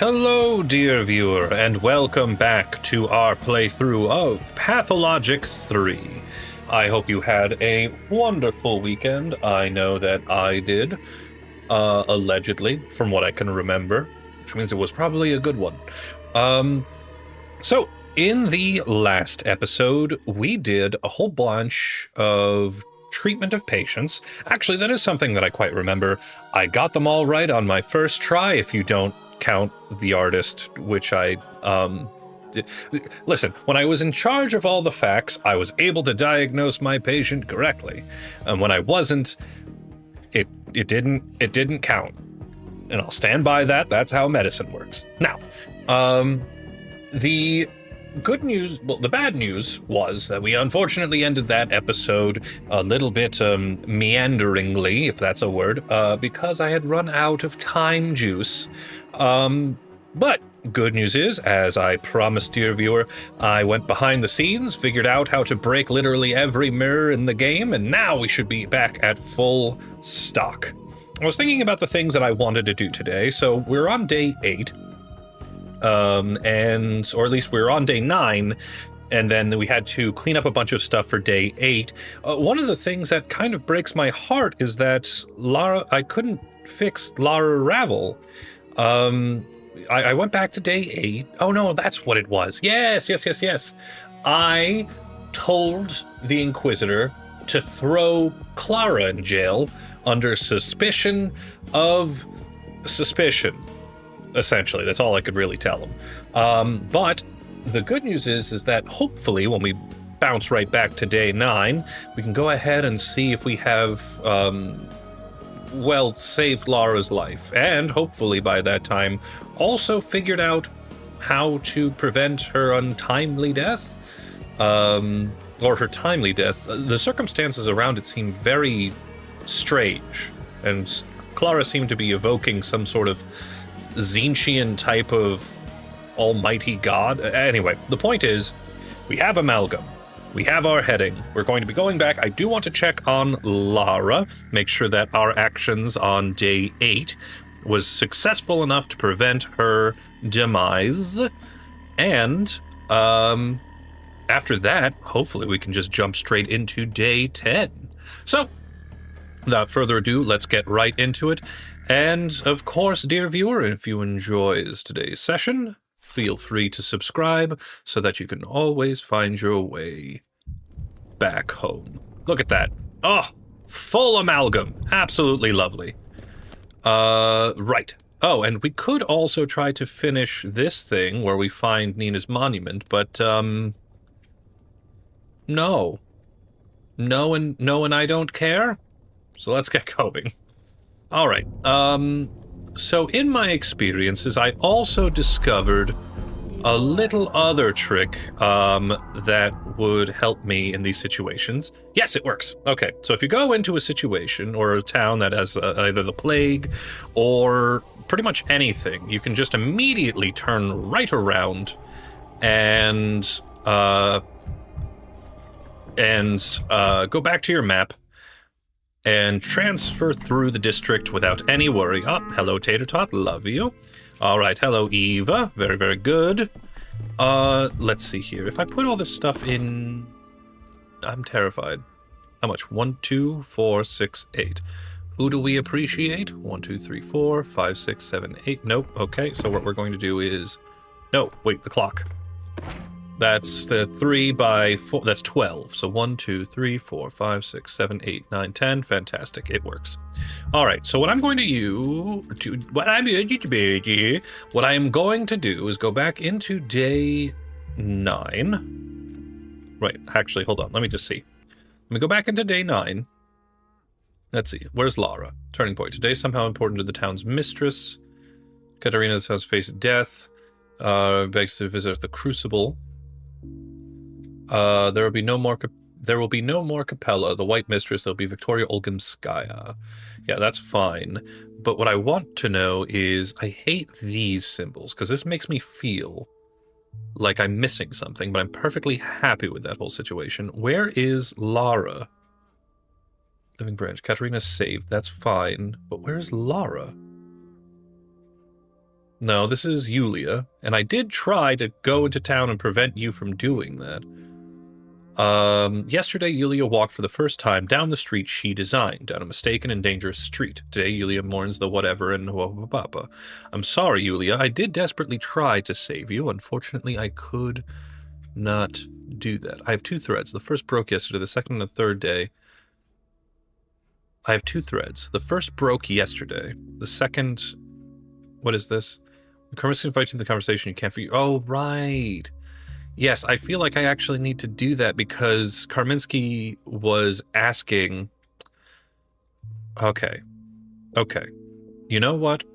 Hello, dear viewer, and welcome back to our playthrough of Pathologic 3. I hope you had a wonderful weekend. I know that I did, allegedly, from what I can remember, which means it was probably a good one. So, in the last episode, we did a whole bunch of treatment of patients. Actually, that is something that I quite remember. I got them all right on my first try, if you don't count the artist, which I did. Listen, when I was in charge of all the facts, I was able to diagnose my patient correctly, and when I wasn't, it didn't count. And I'll stand by that. That's how medicine works. Now, the good news, well, the bad news was that we unfortunately ended that episode a little bit meanderingly, if that's a word, because I had run out of time juice. But good news is, as I promised, dear viewer, I went behind the scenes, figured out how to break literally every mirror in the game, and now we should be back at full stock. I was thinking about the things that I wanted to do today, so we're on day 8. Or at least we were on day 9, and then we had to clean up a bunch of stuff for day 8. One of the things that kind of breaks my heart is that I couldn't fix Lara Ravel. I went back to day 8. Oh no, that's what it was. Yes. I told the Inquisitor to throw Clara in jail under suspicion of suspicion. Essentially, that's all I could really tell him. But the good news is that hopefully when we bounce right back to day 9, we can go ahead and see if we have, saved Lara's life. And hopefully by that time also figured out how to prevent her untimely death. Or her timely death. The circumstances around it seem very strange. And Clara seemed to be evoking some sort of Zinchian type of almighty god. Anyway, the point is, we have amalgam. We have our heading. We're going to be going back. I do want to check on Lara, make sure that our actions on day 8 was successful enough to prevent her demise. And after that, hopefully we can just jump straight into day 10. So, without further ado, let's get right into it. And, of course, dear viewer, if you enjoys today's session, feel free to subscribe so that you can always find your way back home. Look at that. Oh, full amalgam. Absolutely lovely. Right. Oh, and we could also try to finish this thing where we find Nina's monument, but, no. No and I don't care. So let's get going. All right. So in my experiences, I also discovered a little other trick that would help me in these situations. Yes, it works. Okay, so if you go into a situation or a town that has either the plague or pretty much anything, you can just immediately turn right around and go back to your map and transfer through the district without any worry. Oh, hello, Tater Tot. Love you. All right. Hello, Eva. Very, very good. Let's see here. If I put all this stuff in... I'm terrified. How much? 1, 2, 4, 6, 8. Who do we appreciate? 1, 2, 3, 4, 5, 6, 7, 8. Nope. Okay, so what we're going to do is... No, wait, the clock. That's the 3 by 4. That's 12. So 1, 2, 3, 4, 5, 6, 7, 8, 9, 10. Fantastic. It works. All right. So what I'm going to what I am going to do is go back into day 9. Right. Actually, hold on. Let me just see. Let me go back into day 9. Let's see. Where's Lara? Turning point. Today somehow important to the town's mistress. Katerina has faced death. Begs to visit the Crucible. There will be no more Capella, the White Mistress. There'll be Victoria Olgumskaya. Yeah, that's fine. But what I want to know is, I hate these symbols, because this makes me feel like I'm missing something, but I'm perfectly happy with that whole situation. Where is Lara? Living branch. Katerina's saved. That's fine. But where's Lara? No, this is Yulia, and I did try to go into town and prevent you from doing that. Yesterday, Yulia walked for the first time down the street she designed, down a mistaken and dangerous street. Today, Yulia mourns the whatever and wha-wha-papa. I'm sorry, Yulia. I did desperately try to save you. Unfortunately, I could not do that. I have 2 threads. The first broke yesterday, the second and the third day. I have 2 threads. The first broke yesterday. The second... What is this? Karminsky invites you to the conversation. You can't figure... Oh, right. Yes, I feel like I actually need to do that because Karminsky was asking... Okay. You know what?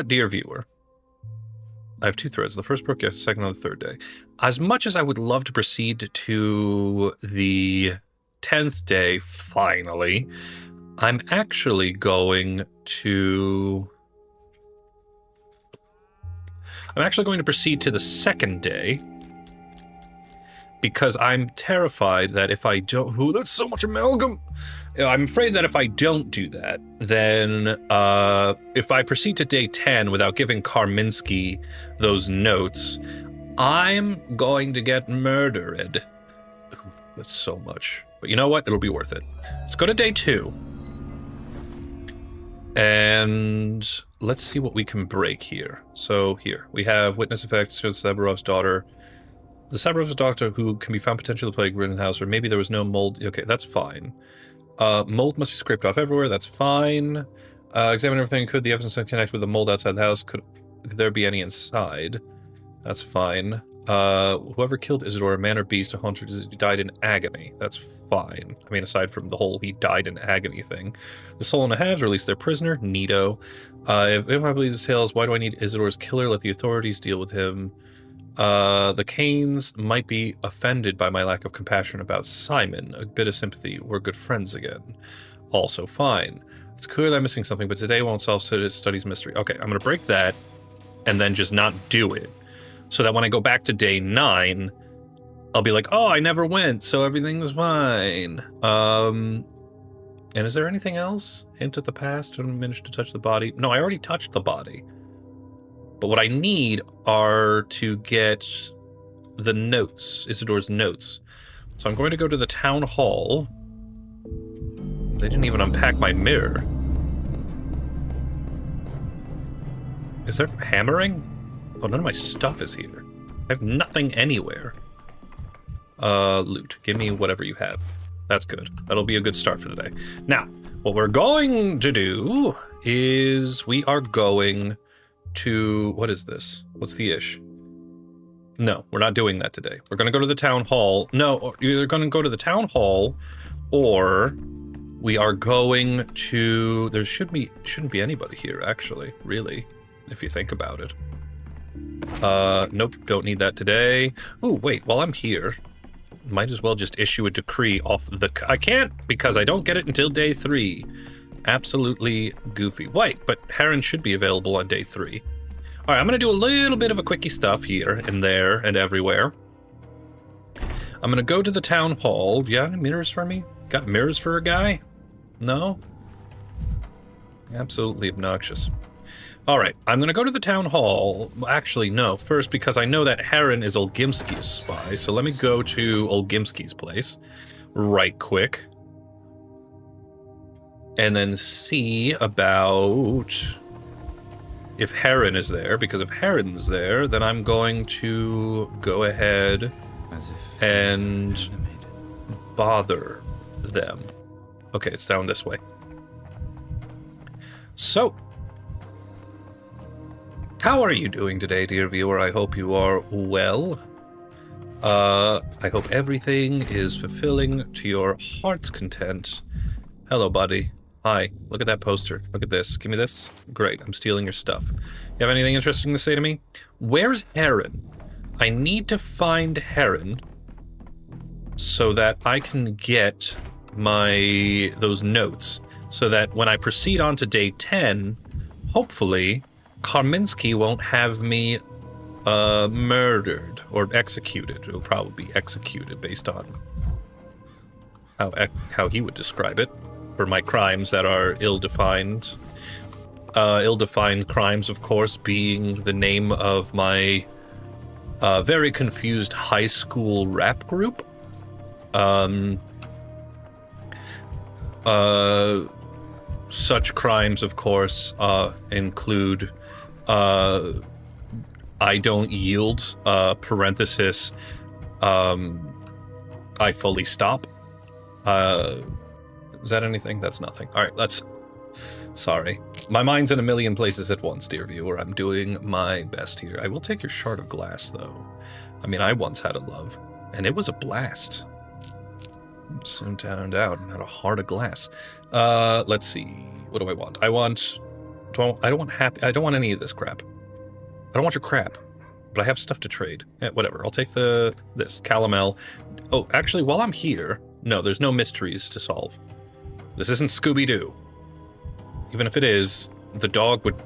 Dear viewer? I have 2 threads. The first broke yesterday, the second on the third day. As much as I would love to proceed to the 10th day, finally... I'm actually going to proceed to the 2nd day because I'm terrified that if I don't... Oh, that's so much amalgam! I'm afraid that if I don't do that, then if I proceed to day 10 without giving Karminsky those notes, I'm going to get murdered. Ooh, that's so much. But you know what? It'll be worth it. Let's go to day 2. And let's see what we can break here. So here, we have witness effects to Sabarov's daughter. The Sabarov's daughter who can be found potentially plague ridden in the house, or maybe there was no mold. Okay, that's fine. Mold must be scraped off everywhere. That's fine. Examine everything. Could the evidence connect with the mold outside the house? Could there be any inside? That's fine. Whoever killed Isidore, man or beast, a haunter, died in agony. That's fine. I mean, aside from the whole he died in agony thing. The Soul and the Halves released their prisoner, Neato. If anyone believes his tales, why do I need Isidore's killer? Let the authorities deal with him. The Canes might be offended by my lack of compassion about Simon. A bit of sympathy. We're good friends again. Also fine. It's clear that I'm missing something, but today won't solve studies mystery. Okay, I'm going to break that and then just not do it. So that when I go back to day 9, I'll be like, oh, I never went, so everything's fine. And is there anything else? Hint at the past, don't manage to touch the body. No, I already touched the body. But what I need are to get the notes, Isidore's notes. So I'm going to go to the town hall. They didn't even unpack my mirror. Is there hammering? Oh, none of my stuff is here. I have nothing anywhere. Loot. Give me whatever you have. That's good. That'll be a good start for today. Now, what we're going to do is we are going to... What is this? What's the ish? No, we're not doing that today. We're going to go to the town hall. No, you're either going to go to the town hall or we are going to... There shouldn't be anybody here, actually, really, if you think about it. Nope, don't need that today. Ooh, wait, while I'm here, might as well just issue a decree off the... I can't, because I don't get it until day 3. Absolutely goofy. Wait, but Heron should be available on day 3. All right, I'm going to do a little bit of a quickie stuff here and there and everywhere. I'm going to go to the town hall. Do you have any mirrors for me? Got mirrors for a guy? No? Absolutely obnoxious. All right, I'm going to go to the town hall. Actually, no. First, because I know that Heron is Olgimski's spy, so let me go to Olgimski's place right quick. And then see about if Heron is there, because if Heron's there, then I'm going to go ahead and bother them. Okay, it's down this way. So, how are you doing today, dear viewer? I hope you are well. I hope everything is fulfilling to your heart's content. Hello, buddy. Hi, look at that poster. Look at this. Give me this. Great, I'm stealing your stuff. You have anything interesting to say to me? Where's Heron? I need to find Heron so that I can get those notes so that when I proceed on to day 10, hopefully Karminsky won't have me murdered or executed. It'll probably be executed based on how he would describe it. For my crimes that are ill-defined. Ill-defined crimes, of course, being the name of my very confused high school rap group. Such crimes, of course, include I don't yield, parenthesis, I fully stop. Is that anything? That's nothing. All right, let's... Sorry. My mind's in a million places at once, dear viewer. I'm doing my best here. I will take your shard of glass, though. I mean, I once had a love, and it was a blast. Soon turned out and had a heart of glass. Let's see. What do I want? I don't want any of this crap. I don't want your crap. But I have stuff to trade. Yeah, whatever. I'll take this calomel. Oh, actually, while I'm here, no, there's no mysteries to solve. This isn't Scooby-Doo. Even if it is, the dog would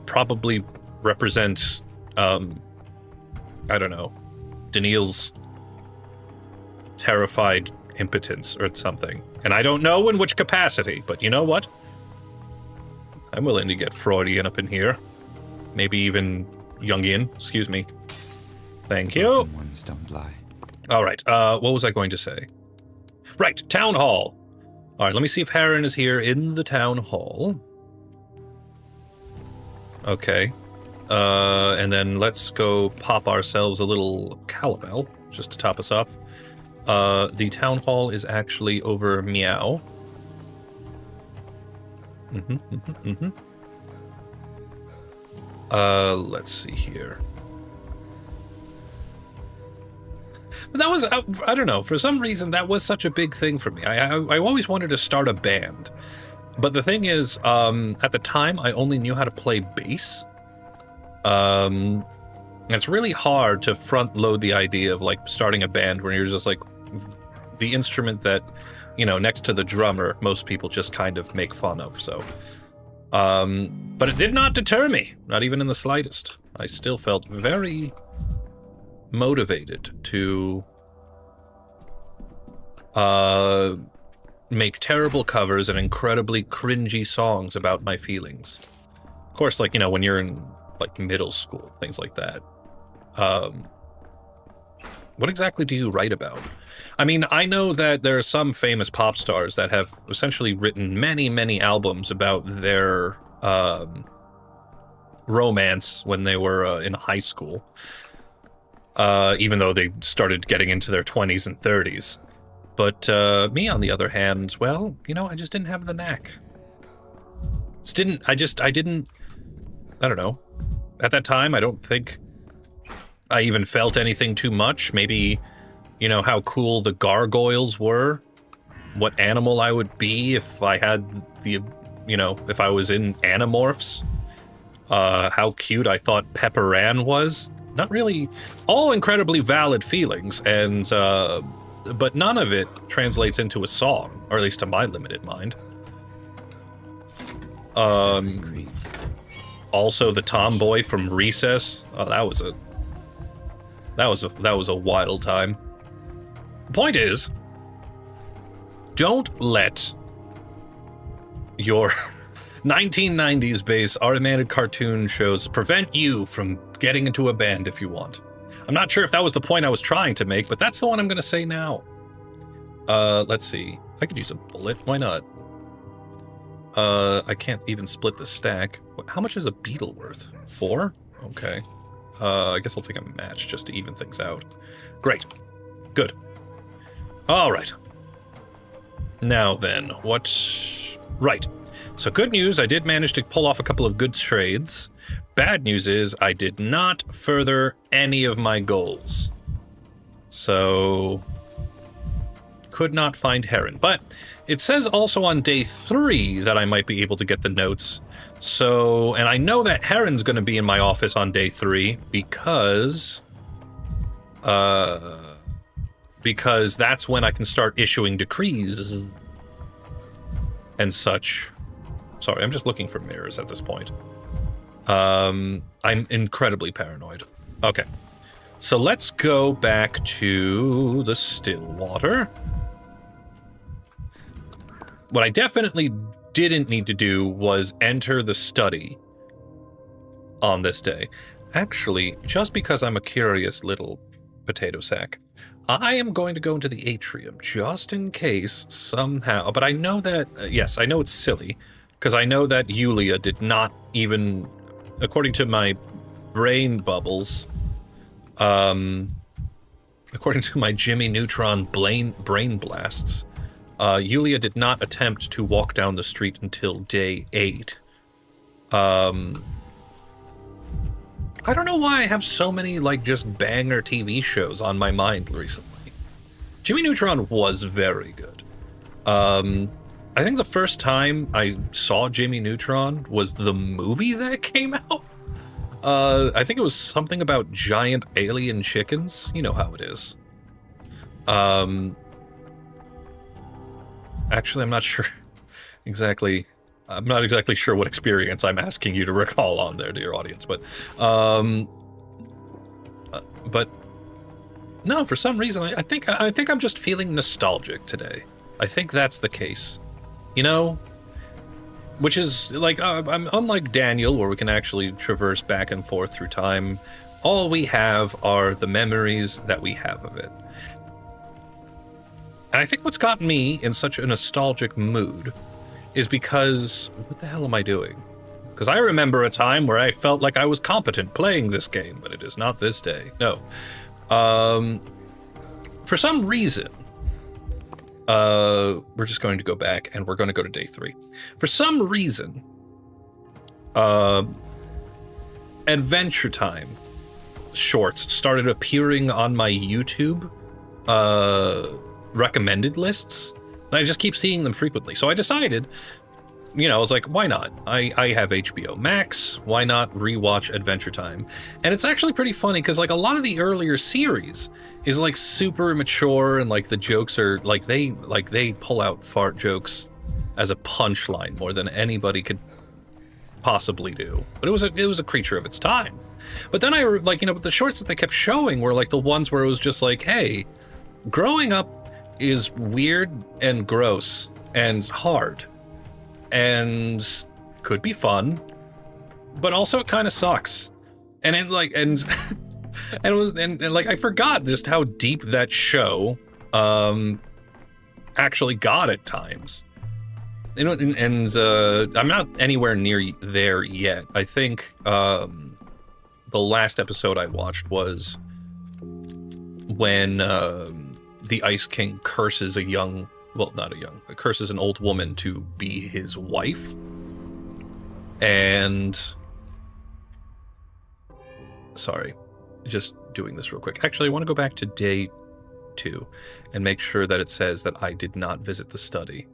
probably represent, I don't know, Daniil's terrified impotence or something. And I don't know in which capacity, but you know what? I'm willing to get Freudian up in here. Maybe even Jungian, excuse me. Thank you. Ones don't lie. All right, what was I going to say? Right, town hall. All right, let me see if Heron is here in the town hall. Okay. And then let's go pop ourselves a little calomel, just to top us off. The town hall is actually over Meow. Let's see here. But that was, I don't know, for some reason that was such a big thing for me. I always wanted to start a band. But the thing is, at the time, I only knew how to play bass. And it's really hard to front load the idea of like starting a band when you're just like the instrument that, you know, next to the drummer, most people just kind of make fun of. So, but it did not deter me, not even in the slightest. I still felt very motivated to make terrible covers and incredibly cringy songs about my feelings. Of course, like, you know, when you're in like middle school, things like that. What exactly do you write about? I mean, I know that there are some famous pop stars that have essentially written many, many albums about their romance when they were in high school. Even though they started getting into their 20s and 30s. But me, on the other hand, well, you know, I just didn't have the knack. I don't know. At that time, I don't think I even felt anything too much. Maybe, you know, how cool the gargoyles were. What animal I would be if I had the, you know, if I was in Animorphs. How cute I thought Pepper Ann was. Not really, all incredibly valid feelings, and but none of it translates into a song, or at least to my limited mind. Also, the tomboy from Recess. Oh, that was a wild time. The point is, don't let your 1990s based animated cartoon shows prevent you from getting into a band if you want. I'm not sure if that was the point I was trying to make, but that's the one I'm going to say now. Let's see. I could use a bullet. Why not? I can't even split the stack. How much is a beetle worth? 4? Okay. I guess I'll take a match just to even things out. Great. Good. All right. Now then, right. So good news, I did manage to pull off a couple of good trades. Bad news is I did not further any of my goals. So, could not find Heron. But it says also on day 3 that I might be able to get the notes. So, and I know that Heron's going to be in my office on day 3 because that's when I can start issuing decrees and such. Sorry, I'm just looking for mirrors at this point. I'm incredibly paranoid. Okay. So let's go back to the Stillwater. What I definitely didn't need to do was enter the study on this day. Actually, just because I'm a curious little potato sack, I am going to go into the atrium just in case somehow. But I know that, yes, I know it's silly, because I know that Yulia did not even, according to my brain bubbles, according to my Jimmy Neutron brain blasts, Yulia did not attempt to walk down the street until day 8. I don't know why I have so many, like, just banger TV shows on my mind recently. Jimmy Neutron was very good. I think the first time I saw Jimmy Neutron was the movie that came out. I think it was something about giant alien chickens. You know how it is. Actually, I'm not sure exactly. I'm not exactly sure what experience I'm asking you to recall on there, dear audience, but no, for some reason, I think I'm just feeling nostalgic today. I think that's the case, you know, which is like, I'm unlike Daniel, where we can actually traverse back and forth through time. All we have are the memories that we have of it. And I think what's got me in such a nostalgic mood is because, what the hell am I doing? Because I remember a time where I felt like I was competent playing this game, but it is not this day. No. For some reason, we're just going to go back and we're going to go to day 3. For some reason, Adventure Time shorts started appearing on my YouTube recommended lists. And I just keep seeing them frequently. So I decided, you know, I was like, why not? I have HBO Max. Why not rewatch Adventure Time? And it's actually pretty funny because, like, a lot of the earlier series is like super mature, and like the jokes are like they pull out fart jokes as a punchline more than anybody could possibly do. But it was a creature of its time. But then but the shorts that they kept showing were like the ones where it was just like, hey, growing up is weird and gross and hard and could be fun, but also it kind of sucks. And it like and I forgot just how deep that show actually got at times. You know, and I'm not anywhere near there yet. I think the last episode I watched was when the Ice King curses curses an old woman to be his wife. And sorry, just doing this real quick. Actually, I want to go back to day 2 and make sure that it says that I did not visit the study.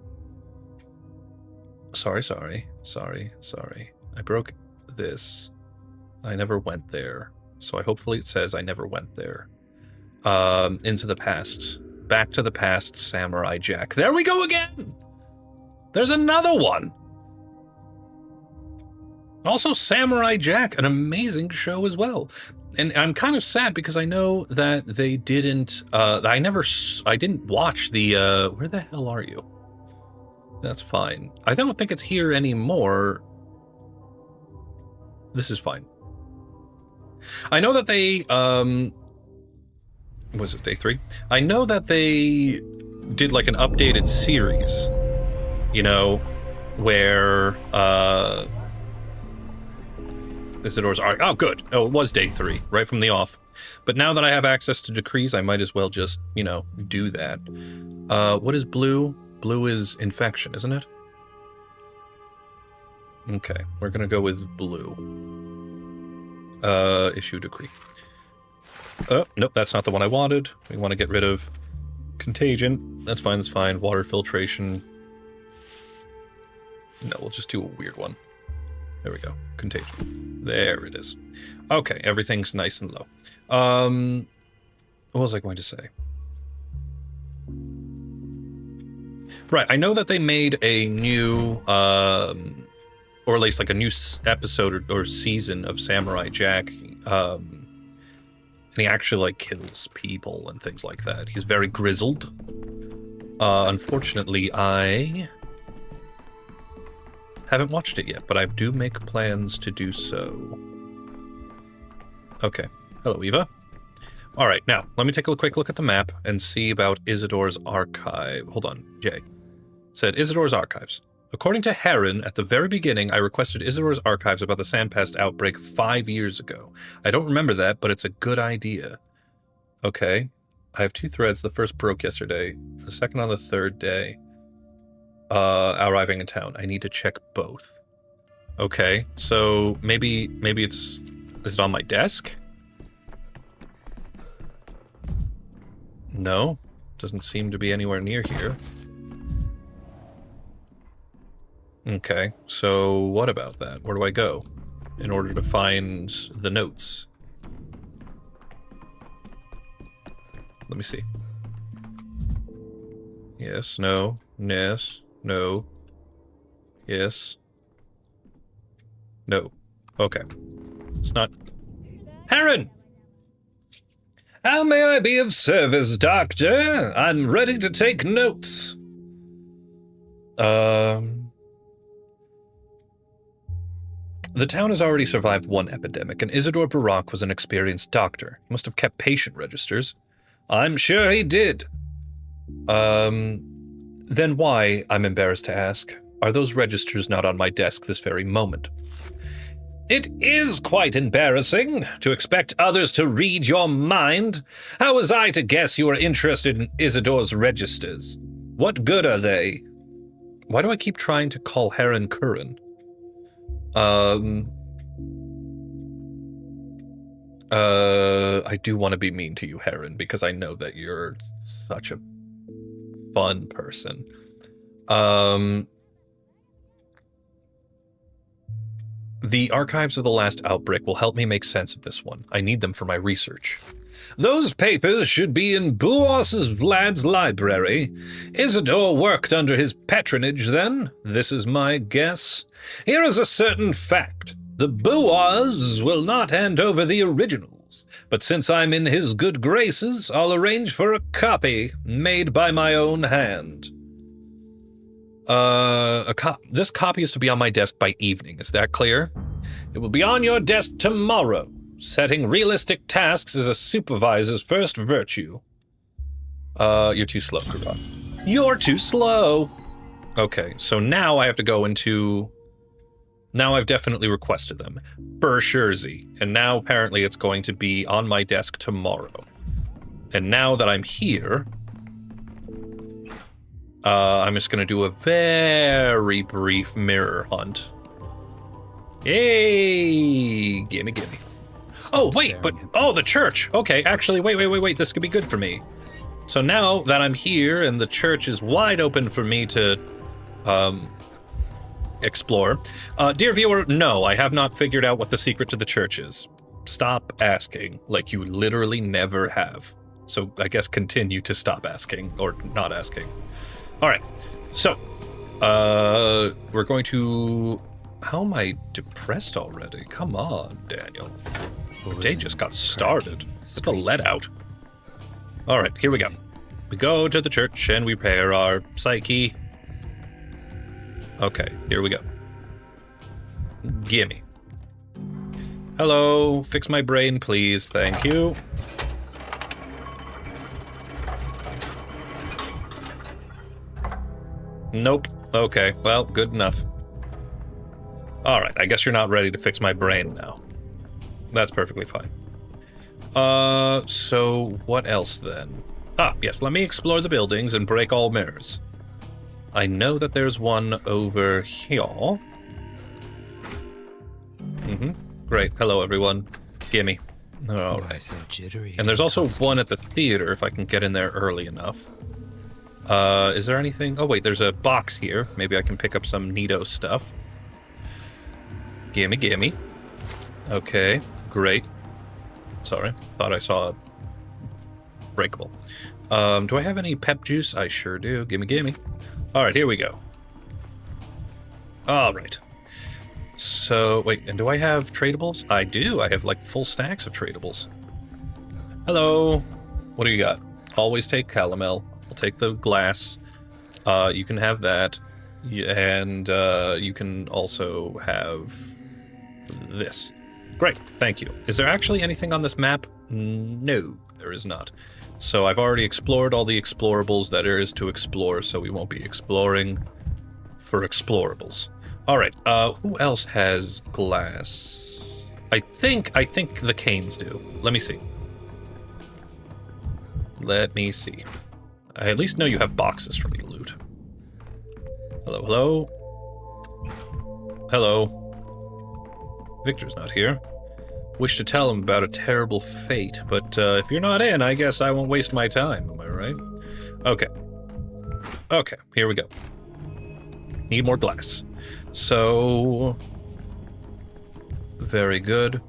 Sorry. I broke this. I never went there. So hopefully it says I never went there. Into the past. Back to the Past, Samurai Jack. There we go again! There's another one! Also, Samurai Jack, an amazing show as well. And I'm kind of sad because I know that they didn't, I didn't watch the, where the hell are you? That's fine. I don't think it's here anymore. This is fine. I know that they, was it day 3? I know that they did like an updated series, you know, where Isidore's arc. Oh, good. Oh, it was day 3, right from the off. But now that I have access to decrees, I might as well just, you know, do that. What is blue? Blue is infection, isn't it? Okay, we're gonna go with blue. Issue decree. Oh, nope, that's not the one I wanted. We want to get rid of contagion. That's fine. Water filtration. No, we'll just do a weird one. There we go. Contagion. There it is. Okay, everything's nice and low. What was I going to say? Right, I know that they made a new, or at least like a new episode or season of Samurai Jack, and he actually, like, kills people and things like that. He's very grizzled. Unfortunately, I Haven't watched it yet, but I do make plans to do so. Okay. Hello, Eva. All right, now, let me take a quick look at the map and see about Isidore's archive. Hold on, Jay. Said Isidore's archives. According to Heron, at the very beginning, I requested Isidore's archives about the Sandpest outbreak 5 years ago. I don't remember that, but it's a good idea. Okay. I have 2 threads. The first broke yesterday. The second on the 3rd day. Arriving in town. I need to check both. Okay, so maybe it's... Is it on my desk? No. Doesn't seem to be anywhere near here. Okay, so what about that? Where do I go in order to find the notes? Let me see. Yes, no, yes, no, yes, no. Okay. It's not... Heron! How may I be of service, Doctor? I'm ready to take notes. The town has already survived 1 epidemic, and Isidore Barak was an experienced doctor. He must have kept patient registers. I'm sure he did. Then why, I'm embarrassed to ask, are those registers not on my desk this very moment? It is quite embarrassing to expect others to read your mind. How was I to guess you were interested in Isidore's registers? What good are they? Why do I keep trying to call Heron Curran? I do want to be mean to you, Heron, because I know that you're such a fun person. The archives of the last outbreak will help me make sense of this one. I need them for my research. Those papers should be in Buos's lad's library. Isidore worked under his patronage then, this is my guess. Here is a certain fact. The Buos will not hand over the originals, but since I'm in his good graces, I'll arrange for a copy made by my own hand. This copy is to be on my desk by evening, is that clear? It will be on your desk tomorrow. Setting realistic tasks is a supervisor's first virtue. You're too slow, Karat. You're too slow! Okay, so now I have to go into... Now I've definitely requested them. For Shurzy. And now apparently it's going to be on my desk tomorrow. And now that I'm here... I'm just gonna do a very brief mirror hunt. Hey! Gimme. Oh, wait, but... Oh, the church! Okay, actually, wait, this could be good for me. So now that I'm here and the church is wide open for me to, explore. Dear viewer, no, I have not figured out what the secret to the church is. Stop asking, like you literally never have. So I guess continue to stop asking, or not asking. Alright, so, we're going to... How am I depressed already? Come on, Daniel. The day just got started. Get the lead out. Alright, here we go. We go to the church and we prepare our psyche. Okay, here we go. Gimme. Hello, fix my brain, please. Thank you. Nope. Okay, well, good enough. Alright, I guess you're not ready to fix my brain now. That's perfectly fine. So what else then? Ah, yes, let me explore the buildings and break all mirrors. I know that there's one over here. Great. Hello, everyone. Gimme. All right. So jittery. And there's also one at the theater, if I can get in there early enough. Is there anything? Oh, wait, there's a box here. Maybe I can pick up some neato stuff. Gimme. Okay, great. Sorry, thought I saw a breakable. Do I have any pep juice? I sure do. Gimme. All right, here we go. All right. So, wait, and do I have tradables? I do. I have, like, full stacks of tradables. Hello. What do you got? Always take calomel. I'll take the glass. You can have that. And you can also have this. Great, thank you. Is there actually anything on this map? No, there is not. So I've already explored all the explorables that there is to explore, so we won't be exploring for explorables. All right, who else has glass? I think the Canes do. Let me see. Let me see. I at least know you have boxes for me to loot. Hello, hello. Hello. Victor's not here. Wish to tell him about a terrible fate, but if you're not in, I guess I won't waste my time, am I right? Okay. Okay, here we go. Need more glass. So... very good.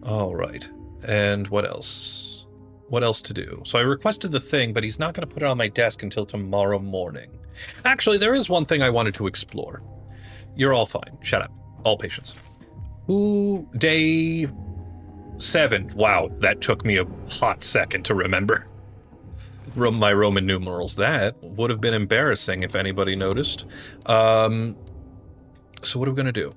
All right. And what else? What else to do? So I requested the thing, but he's not going to put it on my desk until tomorrow morning. Actually, there is one thing I wanted to explore. You're all fine. Shut up. All patience. Ooh, day 7. Wow, that took me a hot second to remember. My Roman numerals. That would have been embarrassing if anybody noticed. So what are we going to do?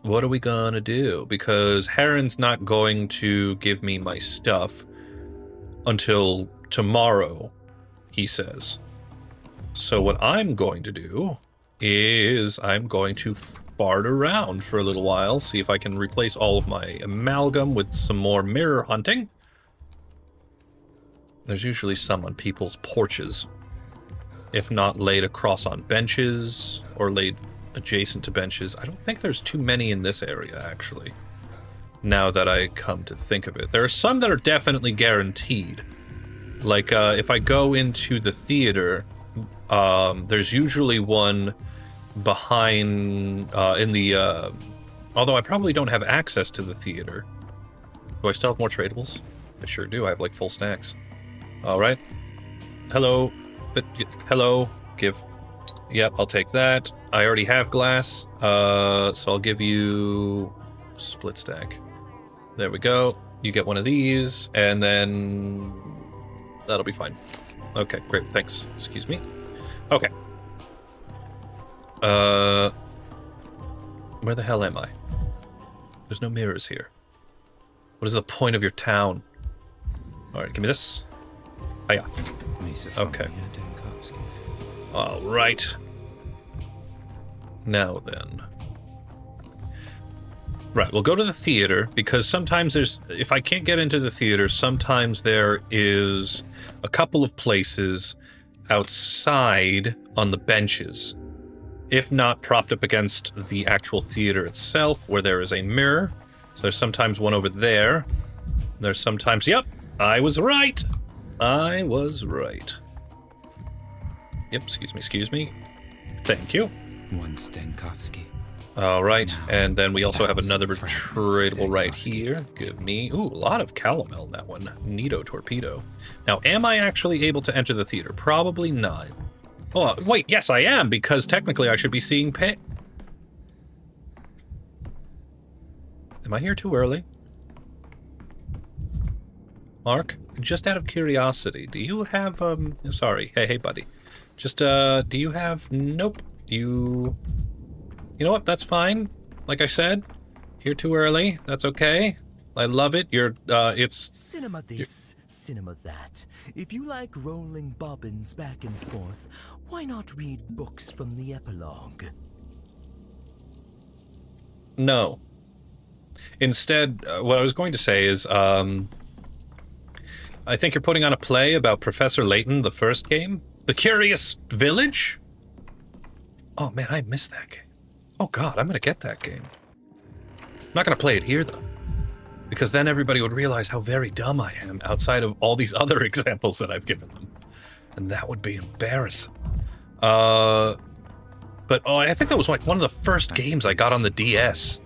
What are we going to do? Because Heron's not going to give me my stuff until tomorrow, he says. So what I'm going to do is I'm going to fart around for a little while, see if I can replace all of my amalgam with some more mirror hunting. There's usually some on people's porches, if not laid across on benches or laid adjacent to benches. I don't think there's too many in this area, actually, now that I come to think of it. There are some that are definitely guaranteed. Like, if I go into the theater, there's usually one behind, in the, although I probably don't have access to the theater. Do I still have more tradables? I sure do. I have, like, full stacks. All right. Hello. Hello. Give. Yep, I'll take that. I already have glass, so I'll give you split stack. There we go. You get one of these, and then that'll be fine. Okay, great. Thanks. Excuse me. Okay. Where the hell am I? There's no mirrors here. What is the point of your town? All right, give me this. Oh, yeah. Okay. All right. Now then. Right, we'll go to the theater, because sometimes there's... if I can't get into the theater, sometimes there is a couple of places outside on the benches, if not propped up against the actual theater itself, where there is a mirror. So there's sometimes one over there. There's sometimes... yep, I was right. I was right. Yep, excuse me. Thank you. One Stankovsky. All right, and then we also have another tradable right here. Give me... ooh, a lot of calomel in that one. Neato torpedo. Now, am I actually able to enter the theater? Probably not. Oh, wait, yes I am, because technically I should be seeing pay... am I here too early? Mark, just out of curiosity, do you have, sorry, hey buddy. Just, do you have... nope, you know what, that's fine. Like I said, here too early, that's okay. I love it, it's... cinema this, cinema that. If you like rolling bobbins back and forth, why not read books from the epilogue? No. Instead, what I was going to say is, I think you're putting on a play about Professor Layton, the first game? The Curious Village? Oh man, I missed that game. Oh god, I'm gonna get that game. I'm not gonna play it here though, because then everybody would realize how very dumb I am outside of all these other examples that I've given them. And that would be embarrassing. But oh, I think that was like one of the first games I got on the DS.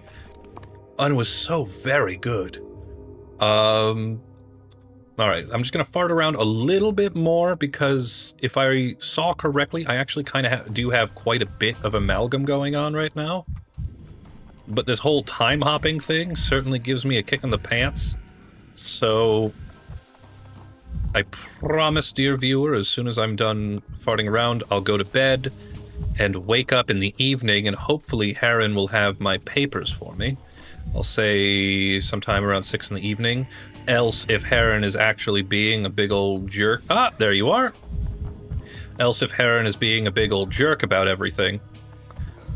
And it was so very good. Alright, I'm just gonna fart around a little bit more, because if I saw correctly, I actually kind of do have quite a bit of amalgam going on right now. But this whole time hopping thing certainly gives me a kick in the pants. So I promise, dear viewer, as soon as I'm done farting around, I'll go to bed and wake up in the evening, and hopefully Heron will have my papers for me. I'll say sometime around 6 in the evening. Else, if Heron is actually being a big old jerk... Ah, there you are! Else, if Heron is being a big old jerk about everything...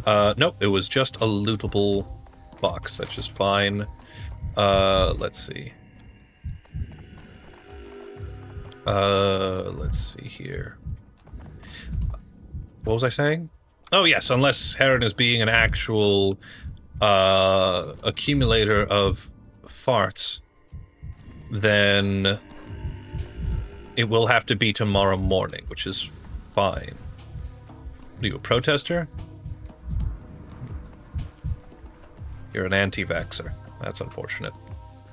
nope, it was just a lootable box. That's just fine. Let's see. Let's see here. What was I saying? Oh, yes, unless Heron is being an actual accumulator of farts, then it will have to be tomorrow morning, which is fine. Are you a protester? You're an anti-vaxxer. That's unfortunate.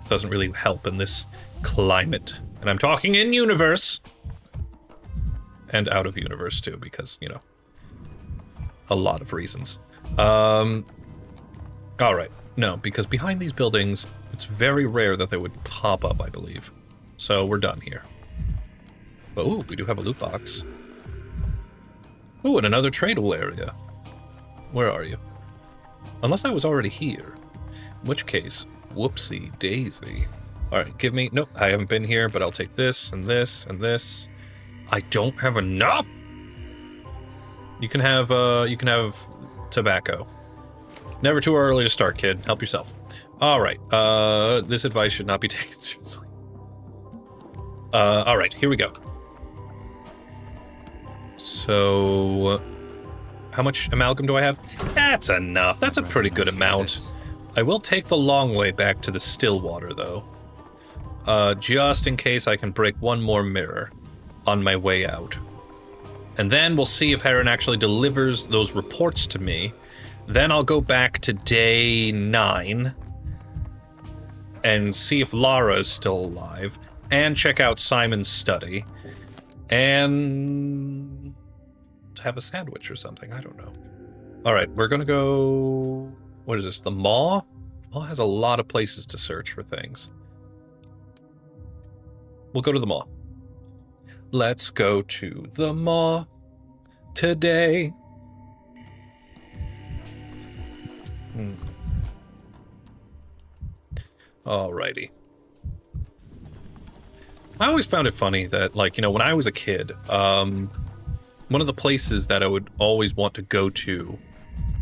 Doesn't really help in this climate. And I'm talking in universe. And out of universe, too, because, you know, a lot of reasons. Alright. No, because behind these buildings, it's very rare that they would pop up, I believe. So we're done here. But, ooh, we do have a loot box. Ooh, and another tradable area. Where are you? Unless I was already here. In which case, whoopsie daisy. Alright, give me... Nope, I haven't been here, but I'll take this, and this, and this. I don't have enough! You can have tobacco. Never too early to start, kid. Help yourself. Alright, this advice should not be taken seriously. Alright, here we go. So... how much amalgam do I have? That's enough. That's a pretty good amount. I will take the long way back to the still water, though. Just in case I can break one more mirror on my way out. And then we'll see if Heron actually delivers those reports to me. Then I'll go back to day 9 and see if Lara is still alive, and check out Simon's study, and have a sandwich or something. I don't know. All right, we're gonna go... what is this? The mall? Mall has a lot of places to search for things. We'll go to the mall. Let's go to the mall today. Alrighty. I always found it funny that, like, you know, when I was a kid, one of the places that I would always want to go to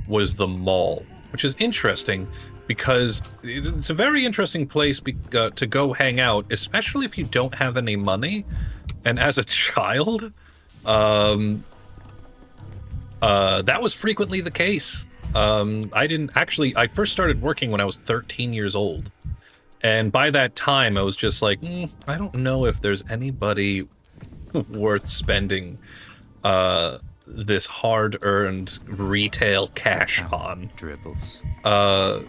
was the mall, which is interesting because it's a very interesting place to go hang out, especially if you don't have any money. And as a child, that was frequently the case. I first started working when I was 13 years old. And by that time, I was just like, I don't know if there's anybody worth spending this hard-earned retail cash on. Dribbles. I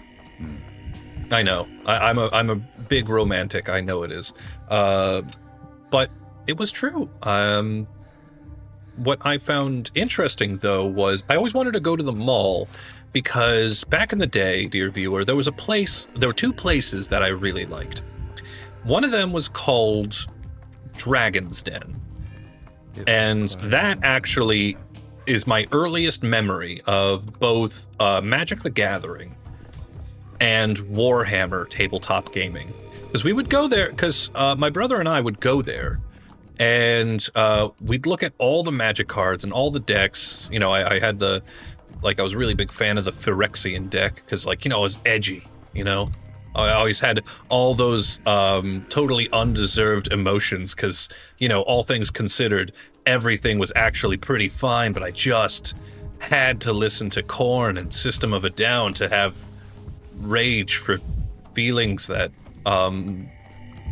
know. I'm a big romantic. I know it is. But it was true. What I found interesting, though, was I always wanted to go to the mall because back in the day, dear viewer, there were two places that I really liked. One of them was called Dragon's Den. And that actually is my earliest memory of both Magic the Gathering and Warhammer tabletop gaming. Because we would go there, because my brother and I would go there, and we'd look at all the Magic cards and all the decks. You know, I had I was a really big fan of the Phyrexian deck, because, like, you know, it was edgy, you know? I always had all those totally undeserved emotions because, you know, all things considered, everything was actually pretty fine, but I just had to listen to Korn and System of a Down to have rage for feelings that,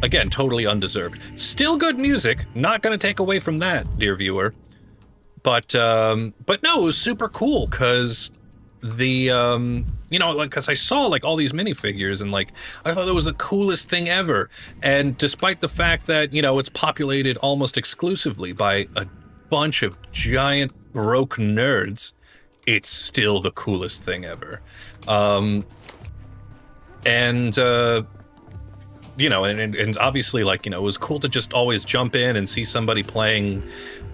again, totally undeserved. Still good music, not going to take away from that, dear viewer. But no, it was super cool because you know, like, because I saw, like, all these minifigures, and, like, I thought that was the coolest thing ever. And despite the fact that, you know, it's populated almost exclusively by a bunch of giant, broke nerds, it's still the coolest thing ever. you know, and obviously, like, you know, it was cool to just always jump in and see somebody playing.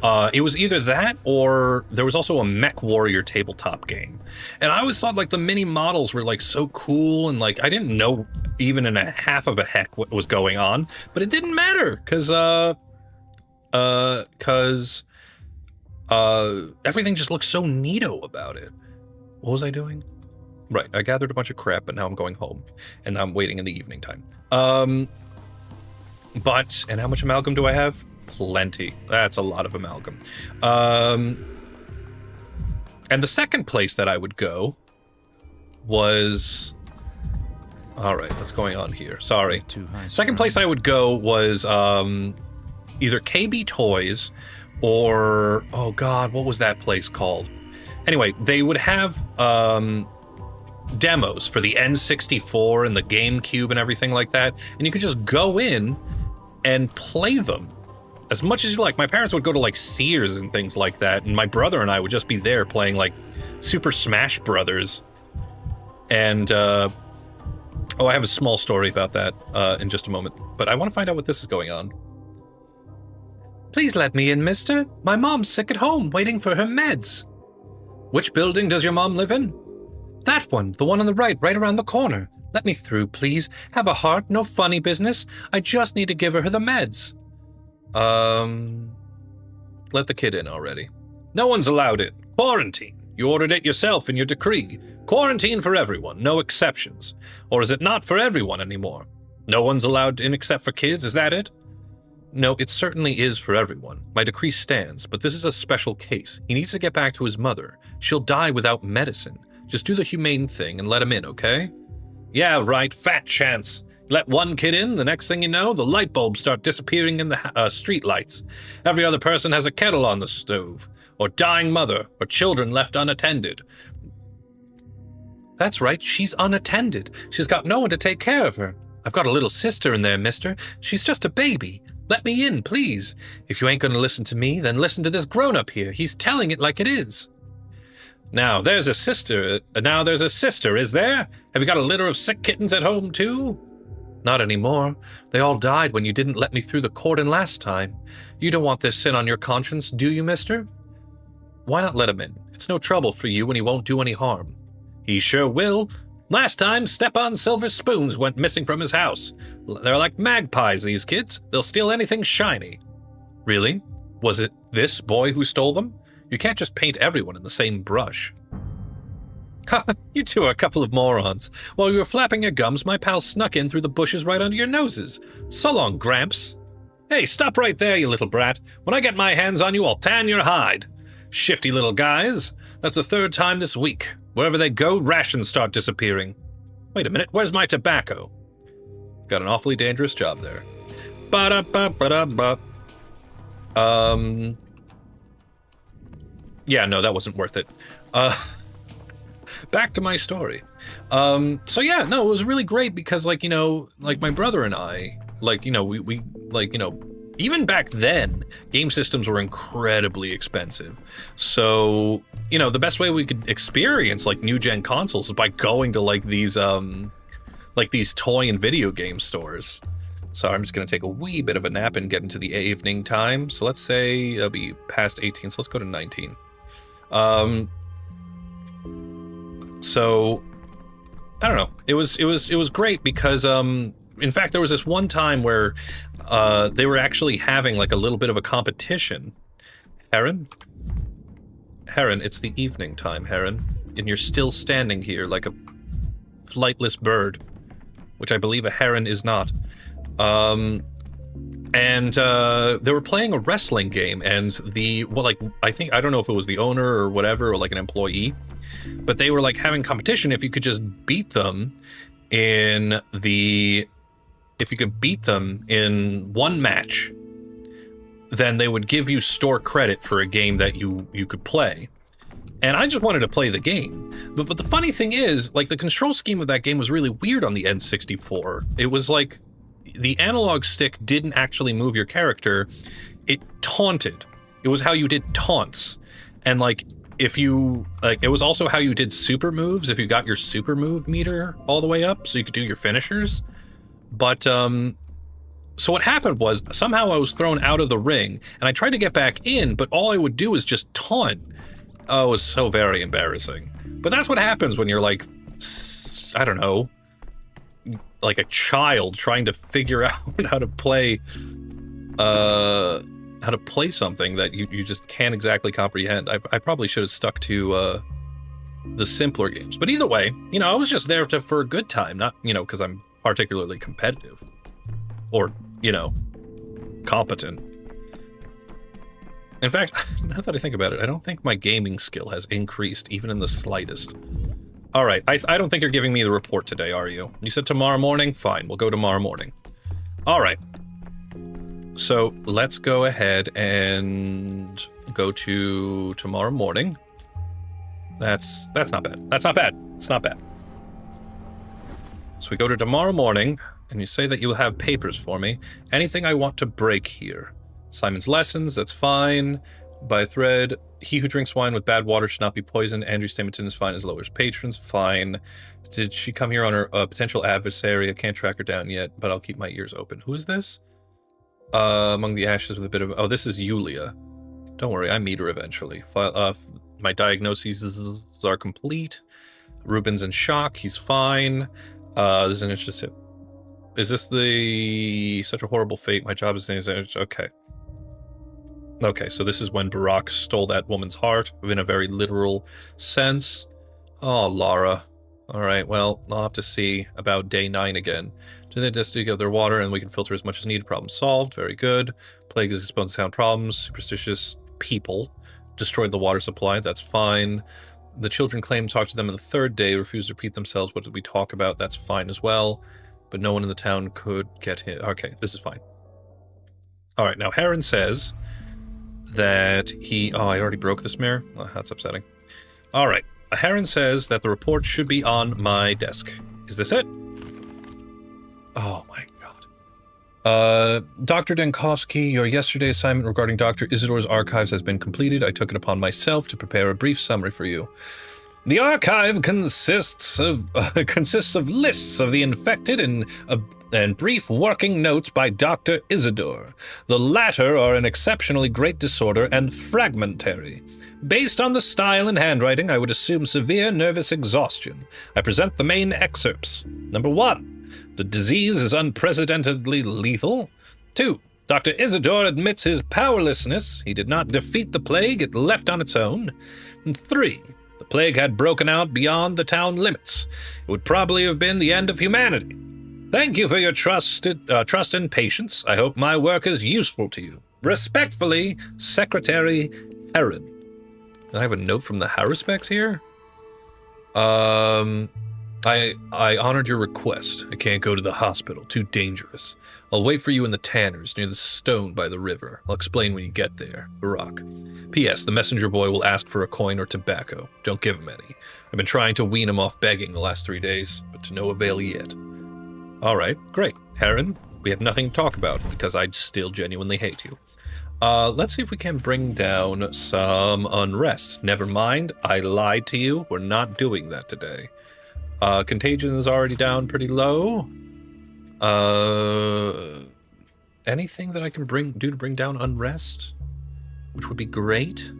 It was either that or there was also a Mech Warrior tabletop game. And I always thought, like, the mini models were, like, so cool, and, like, I didn't know even in a half of a heck what was going on, but it didn't matter, because everything just looked so neato about it. What was I doing? Right, I gathered a bunch of crap, but now I'm going home, and I'm waiting in the evening time. And how much amalgam do I have? Plenty. That's a lot of amalgam. And the second place that I would go was... All right, what's going on here? Sorry. Second place I would go was either KB Toys or... Oh, God, what was that place called? Anyway, they would have... demos for the N64 and the GameCube and everything like that, and you could just go in and play them as much as you like. My parents would go to like Sears and things like that, and my brother and I would just be there playing like Super Smash Brothers. And I have a small story about that in just a moment, but I want to find out what this is going on. Please let me in, mister. My mom's sick at home waiting for her meds. Which building does your mom live in? That one, the one on the right around the corner. Let me through, please. Have a heart, no funny business. I just need to give her the meds. Let the kid in already. No one's allowed in. Quarantine. You ordered it yourself in your decree. Quarantine for everyone, no exceptions. Or is it not for everyone anymore? No one's allowed in except for kids, is that it? No, it certainly is for everyone. My decree stands, but this is a special case. He needs to get back to his mother. She'll die without medicine. Just do the humane thing and let him in, okay? Yeah, right, fat chance. Let one kid in, the next thing you know, the light bulbs start disappearing in the street lights. Every other person has a kettle on the stove, or dying mother, or children left unattended. That's right, she's unattended. She's got no one to take care of her. I've got a little sister in there, mister. She's just a baby. Let me in, please. If you ain't gonna listen to me, then listen to this grown-up here. He's telling it like it is. Now, there's a sister, is there? Have you got a litter of sick kittens at home, too? Not anymore. They all died when you didn't let me through the cordon last time. You don't want this sin on your conscience, do you, mister? Why not let him in? It's no trouble for you and he won't do any harm. He sure will. Last time, Step-on Silver Spoons went missing from his house. They're like magpies, these kids. They'll steal anything shiny. Really? Was it this boy who stole them? You can't just paint everyone in the same brush. Ha! You two are a couple of morons. While you were flapping your gums, my pal snuck in through the bushes right under your noses. So long, Gramps. Hey, stop right there, you little brat. When I get my hands on you, I'll tan your hide. Shifty little guys. That's the third time this week. Wherever they go, rations start disappearing. Wait a minute, where's my tobacco? Got an awfully dangerous job there. Ba-da-ba-ba-da-ba. Yeah, no, that wasn't worth it. Back to my story. So yeah, no, it was really great because, like, you know, like my brother and I, like, you know, we like, you know, even back then, game systems were incredibly expensive. So, you know, the best way we could experience like new gen consoles is by going to like these toy and video game stores. So I'm just gonna take a wee bit of a nap and get into the evening time. So let's say it'll be past 18, so let's go to 19. So I don't know. It was great because in fact there was this one time where they were actually having like a little bit of a competition. Heron, it's the evening time, Heron, and you're still standing here like a flightless bird, which I believe a heron is not. And they were playing a wrestling game, and I don't know if it was the owner or whatever, or like an employee, but they were like having competition if you could just beat them in one match, then they would give you store credit for a game that you could play. And I just wanted to play the game. But the funny thing is, like, the control scheme of that game was really weird on the N64. It was like the analog stick didn't actually move your character. It taunted. It was how you did taunts. And like, if you, like, it was also how you did super moves, if you got your super move meter all the way up so you could do your finishers, But, so what happened was, somehow I was thrown out of the ring, and I tried to get back in, but all I would do is just taunt. Oh, it was so very embarrassing. But that's what happens when you're like, I don't know, like a child trying to figure out how to play something that you just can't exactly comprehend. I probably should have stuck to the simpler games. But either way, you know, I was just there for a good time, not, you know, because I'm particularly competitive or, you know, competent. In fact, now that I think about it, I don't think my gaming skill has increased even in the slightest. All right, I don't think you're giving me the report today, are you? You said tomorrow morning? Fine, we'll go tomorrow morning. All right. So let's go ahead and go to tomorrow morning. That's not bad. That's not bad. It's not bad. So we go to tomorrow morning, and you say that you'll have papers for me. Anything I want to break here. Simon's lessons, that's fine. By thread, he who drinks wine with bad water should not be poisoned. Andrew Stamerton is fine as lowers patrons, fine. Did she come here on her potential adversary? I can't track her down yet, but I'll keep my ears open. Who is this? Among the ashes with a bit of... Oh, this is Yulia. Don't worry, I meet her eventually. My diagnoses are complete. Ruben's in shock, he's fine. This is an interesting... Is this the... Such a horrible fate, my job is... Okay. Okay, so this is when Barack stole that woman's heart, in a very literal sense. Oh, Lara. Alright, well, I'll have to see about day 9 again. Do they just dig up their water and we can filter as much as needed? Problem solved. Very good. Plague is exposed to sound problems. Superstitious people destroyed the water supply. That's fine. The children claim to talk to them on the 3rd day, refuse to repeat themselves. What did we talk about? That's fine as well. But no one in the town could get hit. Okay, this is fine. Alright, now Heron says that he... Oh, I already broke this mirror? Oh, that's upsetting. Alright, Heron says that the report should be on my desk. Is this it? Oh my god. Dr. Denkovsky, your yesterday assignment regarding Dr. Isidore's archives has been completed. I took it upon myself to prepare a brief summary for you. The archive consists of lists of the infected and brief working notes by Dr. Isidore. The latter are in exceptionally great disorder and fragmentary. Based on the style and handwriting, I would assume severe nervous exhaustion. I present the main excerpts. Number 1. The disease is unprecedentedly lethal. 2. Dr. Isidore admits his powerlessness. He did not defeat the plague, it left on its own. And 3. The plague had broken out beyond the town limits. It would probably have been the end of humanity. Thank you for your trust and patience. I hope my work is useful to you. Respectfully, Secretary Heron. I have a note from the Harrisbecks here. I honored your request. I can't go to the hospital. Too dangerous. I'll wait for you in the Tanners, near the stone by the river. I'll explain when you get there. Barack. P.S. The messenger boy will ask for a coin or tobacco. Don't give him any. I've been trying to wean him off begging the last 3 days, but to no avail yet. All right, great. Heron, we have nothing to talk about, because I still genuinely hate you. Let's see if we can bring down some unrest. Never mind, I lied to you. We're not doing that today. Contagion is already down pretty low. Anything that I can do to bring down unrest? Which would be great.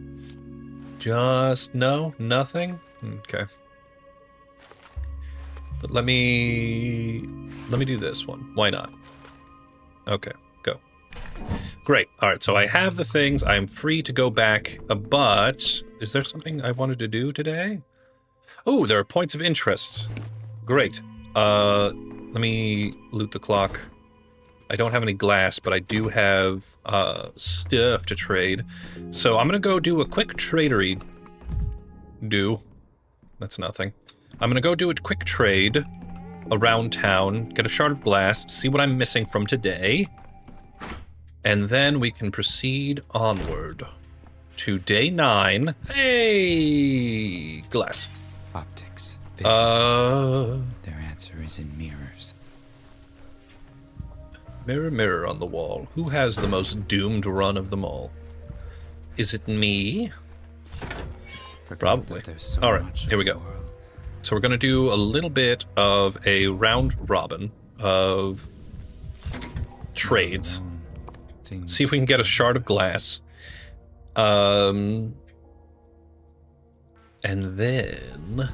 Just, no, nothing? Okay. But let me do this one. Why not? Okay, go. Great. All right, so I have the things. I'm free to go back, but is there something I wanted to do today? Oh, there are points of interest. Great. Let me loot the clock. I don't have any glass, but I do have stuff to trade. So I'm going to go do a quick tradery. That's nothing. I'm going to go do a quick trade around town, get a shard of glass, see what I'm missing from today, and then we can proceed onward to day 9. Hey, glass. Optics. Vision. Their answer is in mirrors. Mirror, mirror on the wall. Who has the most doomed run of them all? Is it me? Probably. All right, here we go. So we're going to do a little bit of a round robin of trades. Things See if we can get a shard of glass. And then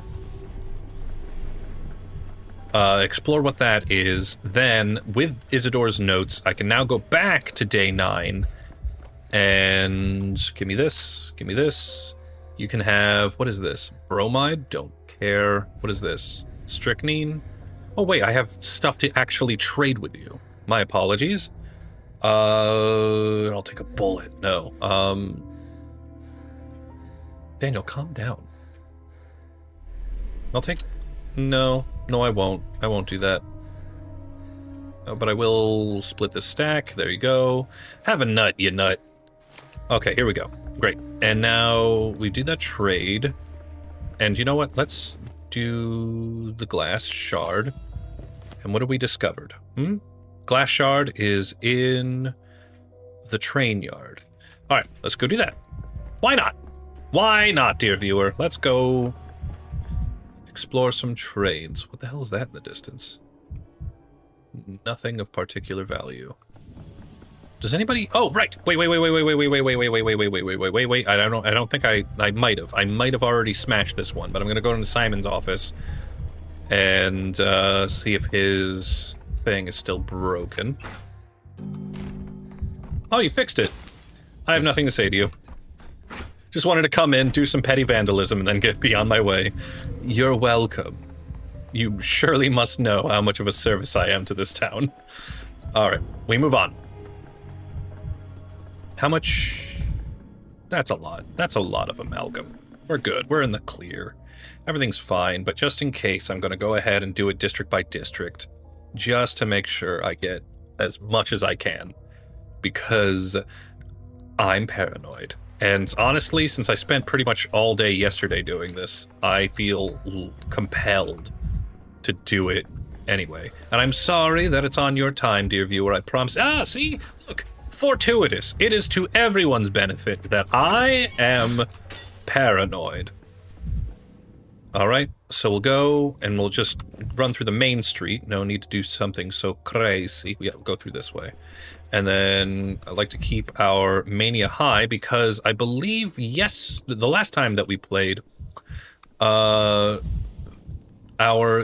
explore what that is. Then, with Isidore's notes, I can now go back to day 9 and give me this. Give me this. You can have, what is this? Bromide? Don't care. What is this? Strychnine? Oh, wait, I have stuff to actually trade with you. My apologies. I'll take a bullet. No. Daniel, calm down. I'll take... No, I won't. I won't do that. But I will split the stack. There you go. Have a nut, you nut. Okay, here we go. Great. And now we do that trade. And you know what? Let's do the glass shard. And what have we discovered? Glass shard is in the train yard. All right, let's go do that. Why not? Why not, dear viewer? Let's go explore some trains. What the hell is that in the distance? Nothing of particular value. Does anybody? Oh, right. Wait. I don't think I might have. I might have already smashed this one, but I'm gonna go into Simon's office and see if his thing is still broken. Oh, you fixed it. I have nothing to say to you. Just wanted to come in, do some petty vandalism, and then be on my way. You're welcome. You surely must know how much of a service I am to this town. All right, we move on. How much? That's a lot. That's a lot of amalgam. We're good. We're in the clear. Everything's fine, but just in case, I'm going to go ahead and do it district by district, just to make sure I get as much as I can, because I'm paranoid. And honestly, since I spent pretty much all day yesterday doing this, I feel compelled to do it anyway. And I'm sorry that it's on your time, dear viewer, I promise. See? Look, fortuitous. It is to everyone's benefit that I am paranoid. All right, so we'll go and we'll just run through the main street. No need to do something so crazy. Yeah, we'll go through this way. And then I like to keep our mania high because I believe, yes, the last time that we played, our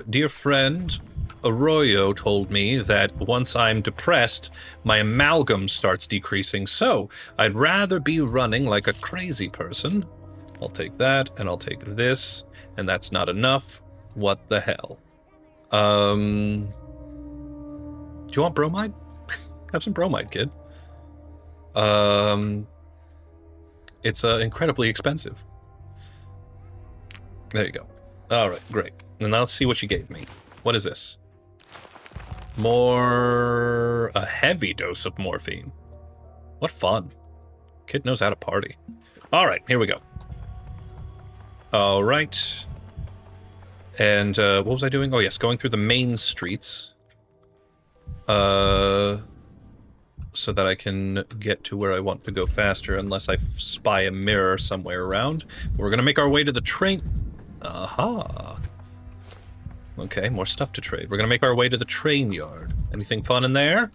dear friend Arroyo told me that once I'm depressed, my amalgam starts decreasing. So I'd rather be running like a crazy person. I'll take that, and I'll take this, and that's not enough. What the hell? Do you want bromide? Have some bromide, kid. It's incredibly expensive. There you go. All right, great. And now let's see what you gave me. What is this? A heavy dose of morphine. What fun. Kid knows how to party. All right, here we go. All right. And what was I doing? Oh, yes, going through the main streets. So that I can get to where I want to go faster, unless I spy a mirror somewhere around. We're going to make our way to the train. Aha. Okay, more stuff to trade. We're going to make our way to the train yard. Anything fun in there?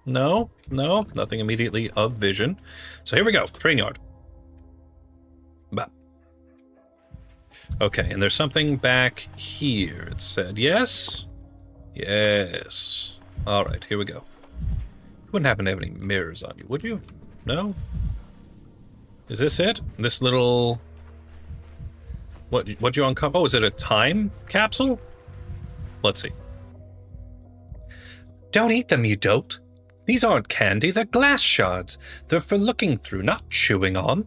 No, nothing immediately of vision. So here we go, train yard. Bah. Okay, and there's something back here, it said. Yes? Yes. All right, here we go. You wouldn't happen to have any mirrors on you, would you? No? Is this it? This little... What'd you uncover? Oh, is it a time capsule? Let's see. Don't eat them, you dolt. These aren't candy, they're glass shards. They're for looking through, not chewing on.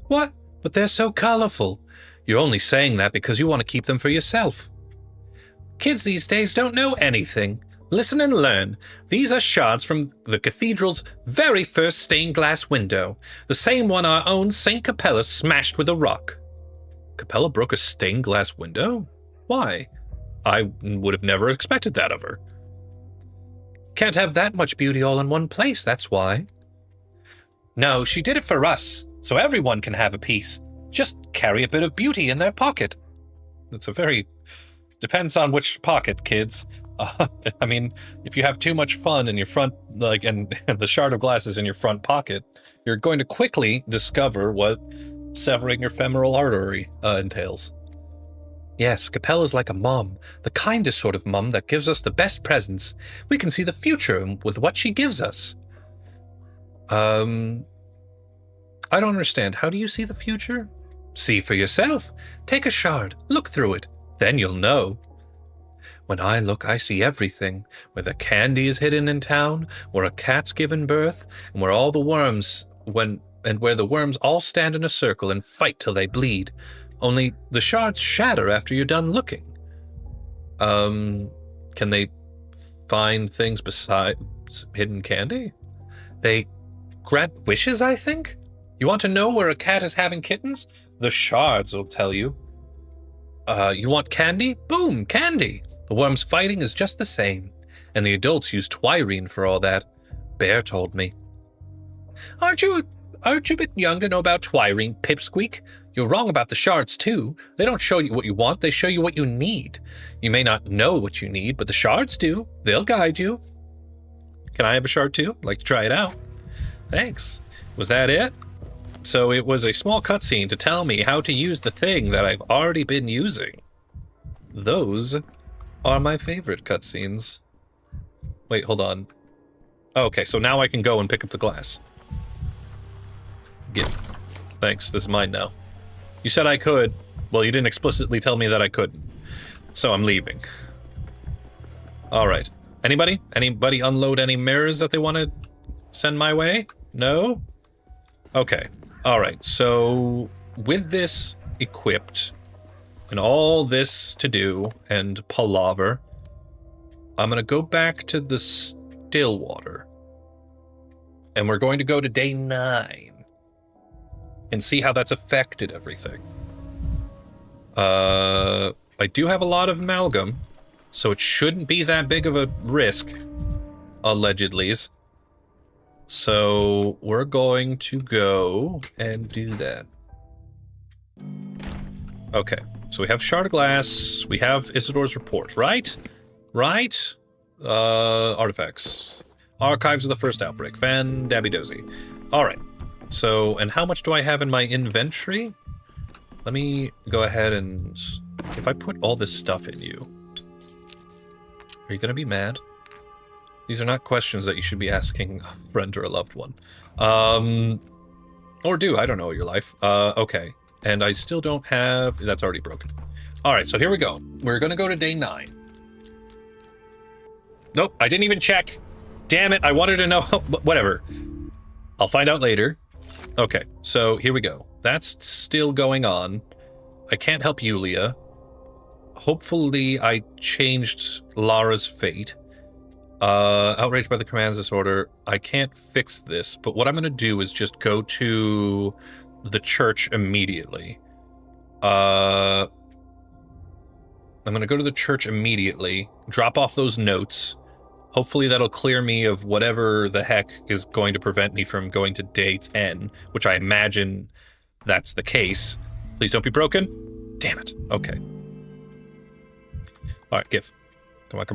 What? But they're so colorful. You're only saying that because you want to keep them for yourself. Kids these days don't know anything. Listen and learn. These are shards from the cathedral's very first stained glass window. The same one our own St. Capella smashed with a rock. Capella broke a stained glass window? Why? I would have never expected that of her. Can't have that much beauty all in one place, that's why. No, she did it for us, so everyone can have a piece. Just carry a bit of beauty in their pocket. It's a very... Depends on which pocket, kids. I mean, if you have too much fun in your front, and the shard of glass is in your front pocket, you're going to quickly discover what severing your femoral artery entails. Yes, Capella's like a mom, the kindest sort of mom that gives us the best presents. We can see the future with what she gives us. I don't understand. How do you see the future? See for yourself. Take a shard, look through it, then you'll know. When I look, I see everything. Where the candy is hidden in town, where a cat's given birth, and where all the worms where the worms all stand in a circle and fight till they bleed. Only the shards shatter after you're done looking. Can they find things besides hidden candy? They grant wishes, I think? You want to know where a cat is having kittens? The shards will tell you. You want candy? Boom, candy! The worms fighting is just the same, and the adults use twirine for all that. Bear told me. Aren't you a bit young to know about twirine, Pipsqueak? You're wrong about the shards, too. They don't show you what you want, they show you what you need. You may not know what you need, but the shards do. They'll guide you. Can I have a shard, too? I'd like to try it out. Thanks. Was that it? So it was a small cutscene to tell me how to use the thing that I've already been using. Those are my favorite cutscenes. Wait, hold on. Okay, so now I can go and pick up the glass. Thanks, this is mine now. You said I could. Well, you didn't explicitly tell me that I couldn't. So I'm leaving. Alright. Anybody? Anybody unload any mirrors that they want to send my way? No? Okay. Alright, so with this equipped, and all this to do, and palaver, I'm going to go back to the Stillwater. And we're going to go to day 9. And see how that's affected everything. I do have a lot of amalgam, so it shouldn't be that big of a risk, allegedly. So we're going to go and do that. Okay, so we have Shard of Glass, we have Isidore's report, right? Right? Artifacts. Archives of the First Outbreak. Van Dabby Dozy. Alright. So, and how much do I have in my inventory? Let me go ahead and... If I put all this stuff in you... Are you gonna be mad? These are not questions that you should be asking a friend or a loved one. Or do, I don't know your life. Okay. And I still don't have... That's already broken. Alright, so here we go. We're gonna go to day 9. Nope, I didn't even check. Damn it, I wanted to know... Whatever. I'll find out later. Okay, so here we go. That's still going on. I can't help Yulia. Hopefully I changed Lara's fate. Outraged by the commands disorder. I can't fix this, but what I'm going to do is just go to the church immediately. I'm going to go to the church immediately, drop off those notes. Hopefully that'll clear me of whatever the heck is going to prevent me from going to day 10, which I imagine that's the case. Please don't be broken. Damn it. Okay. All right, give. Come on.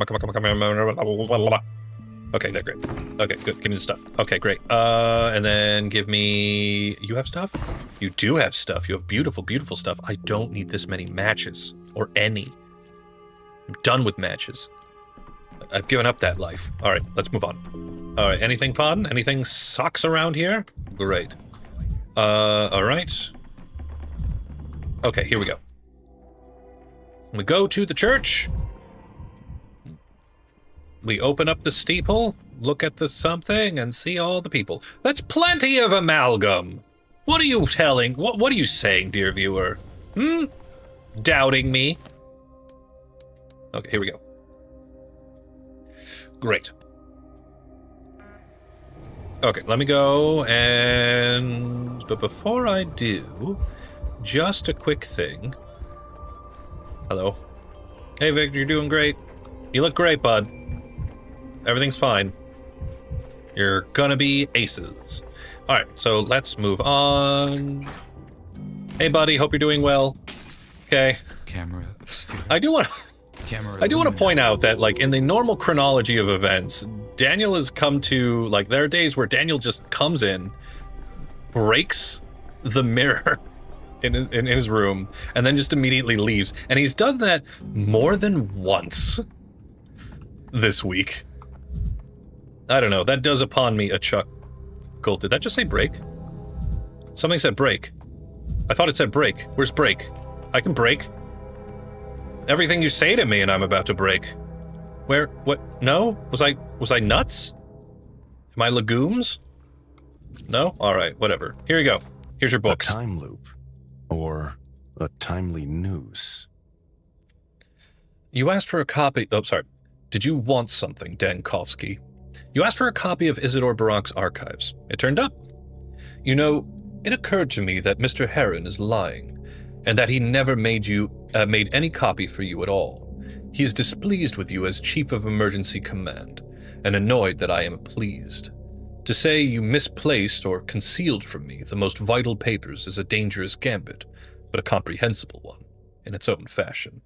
Okay, they're great. Okay, good. Give me the stuff. Okay, great. And then give me... You have stuff? You do have stuff. You have beautiful, beautiful stuff. I don't need this many matches. Or any. I'm done with matches. I've given up that life. All right, let's move on. All right, anything fun? Anything sucks around here? Great. All right. Okay, here we go. We go to the church. We open up the steeple, look at the something, and see all the people. That's plenty of amalgam. What are you telling? What are you saying, dear viewer? Doubting me? Okay, here we go. Great. Okay, let me go and... But before I do, just a quick thing. Hello. Hey, Victor, you're doing great. You look great, bud. Everything's fine. You're gonna be aces. Alright, so let's move on. Hey, buddy, hope you're doing well. Okay. Camera obscure. I do want Camera I do want to Lumina. point out that, like, in the normal chronology of events, Daniel has come to, like, there are days where Daniel just comes in, breaks the mirror in his room, and then just immediately leaves. And he's done that more than once this week. I don't know. That does upon me a chuckle. Did that just say break? Something said break. I thought it said break. Where's break? I can break. Everything you say to me and I'm about to break. Where? What? No? Was I nuts? Am I legumes? No? Alright, whatever. Here you go. Here's your books. A time loop. Or a timely noose. You asked for a copy... Oh, sorry. Did you want something, Dankovsky? You asked for a copy of Isidore Barak's archives. It turned up. You know, it occurred to me that Mr. Heron is lying, and that he never made any copy for you at all. He is displeased with you as Chief of Emergency Command, and annoyed that I am pleased. To say you misplaced or concealed from me the most vital papers is a dangerous gambit, but a comprehensible one, in its own fashion.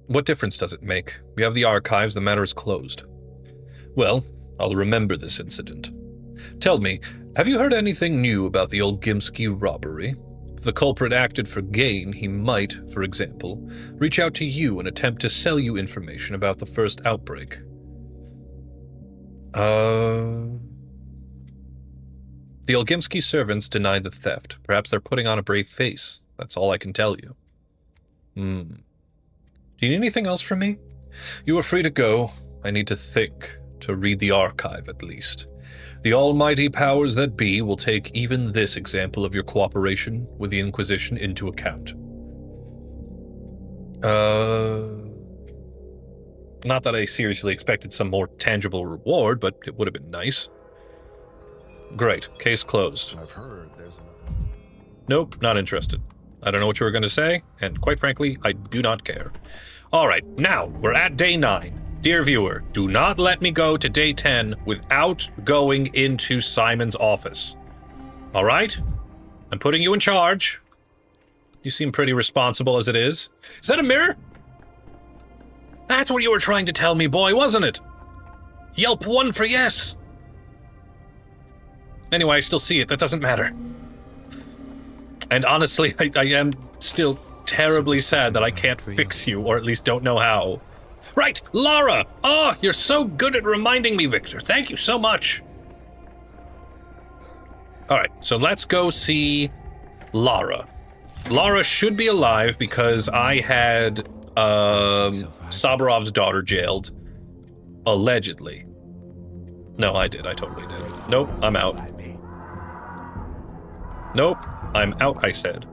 What difference does it make? We have the archives, the matter is closed. Well, I'll remember this incident. Tell me, have you heard anything new about the Olgimsky robbery? If the culprit acted for gain, he might, for example, reach out to you and attempt to sell you information about the first outbreak. The Olgimsky servants deny the theft. Perhaps they're putting on a brave face. That's all I can tell you. Do you need anything else from me? You are free to go. I need to think, to read the archive at least. The almighty powers that be will take even this example of your cooperation with the Inquisition into account. Not that I seriously expected some more tangible reward, but it would have been nice. Great. Case closed. I've heard there's another. Nope, not interested. I don't know what you were going to say, and quite frankly, I do not care. All right, now we're at day 9. Dear viewer, do not let me go to day 10 without going into Simon's office. All right? I'm putting you in charge. You seem pretty responsible as it is. Is that a mirror? That's what you were trying to tell me, boy, wasn't it? Yelp 1 for yes. Anyway, I still see it. That doesn't matter. And honestly, I am still terribly sad that I can't fix you, or at least don't know how. Right, Lara! Oh, you're so good at reminding me, Victor. Thank you so much. Alright, so let's go see Lara. Lara should be alive because I had Sabarov's daughter jailed. Allegedly. No, I did. I totally did. Nope, I'm out. Nope, I'm out, I said.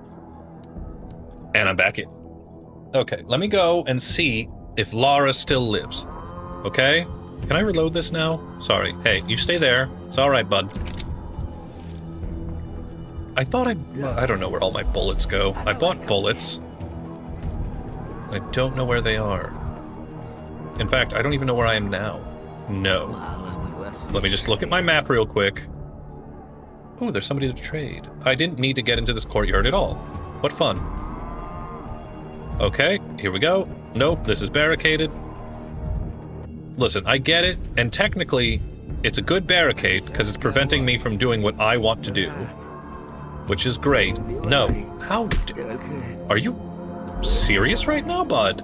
And I'm back in. Okay, let me go and see if Lara still lives. Okay? Can I reload this now? Sorry. Hey, you stay there. It's alright, bud. I thought I don't know where all my bullets go. I bought bullets. I don't know where they are. In fact, I don't even know where I am now. No. Let me just look at my map real quick. Ooh, there's somebody to trade. I didn't need to get into this courtyard at all. What fun. Okay, here we go. Nope, this is barricaded. Listen, I get it, and technically, it's a good barricade because it's preventing me from doing what I want to do. Which is great. No, are you serious right now, bud?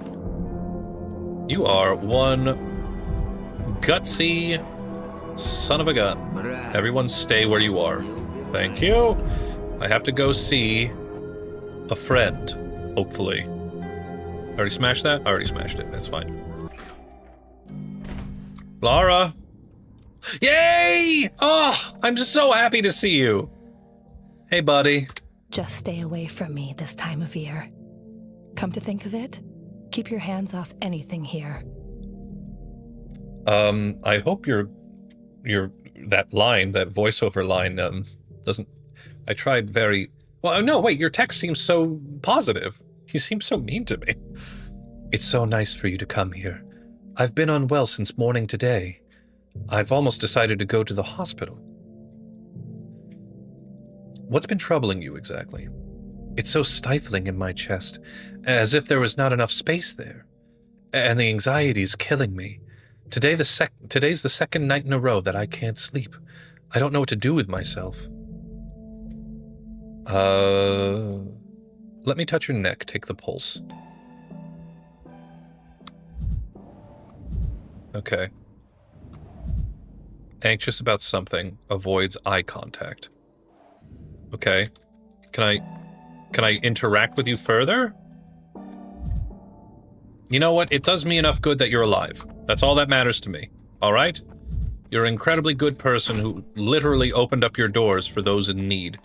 You are one gutsy son of a gun. Everyone stay where you are. Thank you. I have to go see a friend, hopefully. I already smashed that? I already smashed it. That's fine. Lara! Yay! Oh, I'm just so happy to see you. Hey, buddy. Just stay away from me this time of year. Come to think of it, keep your hands off anything here. I hope that line, that voiceover line, doesn't... I tried very... Well, no, wait, your text seems so positive. You seem so mean to me. It's so nice for you to come here. I've been unwell since morning today. I've almost decided to go to the hospital. What's been troubling you exactly? It's so stifling in my chest, as if there was not enough space there. And the anxiety's killing me. Today's the second night in a row that I can't sleep. I don't know what to do with myself. Let me touch your neck. Take the pulse. Okay. Anxious about something. Avoids eye contact. Okay. Can I interact with you further? You know what? It does me enough good that you're alive. That's all that matters to me. All right? You're an incredibly good person who literally opened up your doors for those in need,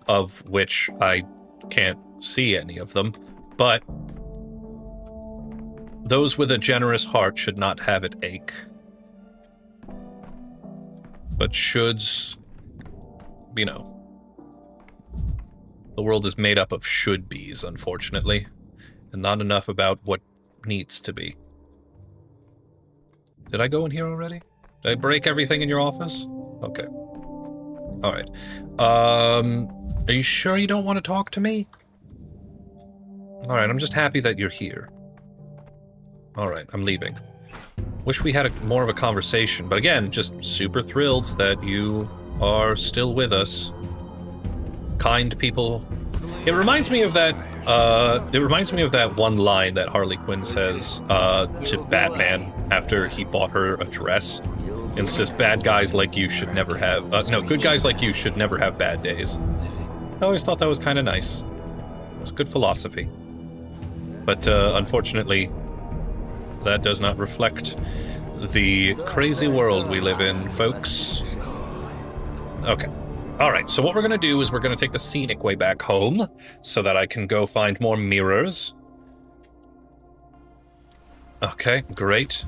of which I can't see any of them. But those with a generous heart should not have it ache. But shoulds, you know, the world is made up of should-bes, unfortunately, and not enough about what needs to be. Did I go in here already? Did I break everything in your office? Okay. Alright. Are you sure you don't want to talk to me? Alright, I'm just happy that you're here. Alright, I'm leaving. Wish we had more of a conversation, but again, just super thrilled that you are still with us. Kind people. It reminds me of that one line that Harley Quinn says to Batman after he bought her a dress. It says, bad guys like you should never have good guys like you should never have bad days. I always thought that was kind of nice. It's good philosophy. But unfortunately, that does not reflect the crazy world we live in, folks. Okay. Alright, so what we're going to do is we're going to take the scenic way back home so that I can go find more mirrors. Okay, great.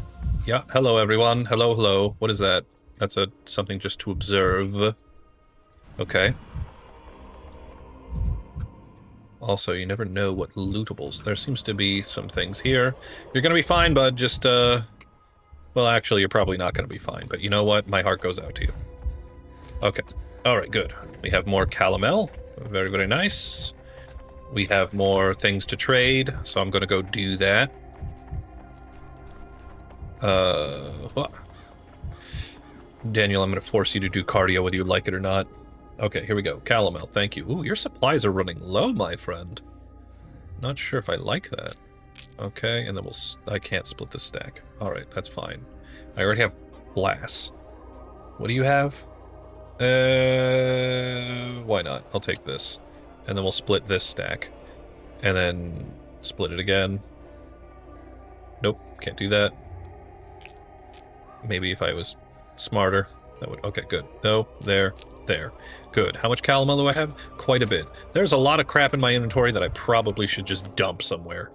Yeah, hello everyone. Hello, hello. What is that? That's something just to observe. Okay. Also, you never know what lootables. There seems to be some things here. You're going to be fine, bud. Just, well, actually, you're probably not going to be fine. But you know what? My heart goes out to you. Okay. All right, good. We have more calomel. Very, very nice. We have more things to trade, so I'm going to go do that. What? Daniel, I'm going to force you to do cardio whether you like it or not. Okay, here we go. Calomel, thank you. Ooh, your supplies are running low, my friend. Not sure if I like that. Okay, and then I can't split the stack. All right, that's fine. I already have glass. What do you have? Why not? I'll take this. And then we'll split this stack. And then split it again. Nope, can't do that. Maybe if I was smarter, that would... Okay, good. No, there. Good. How much calomel do I have? Quite a bit. There's a lot of crap in my inventory that I probably should just dump somewhere.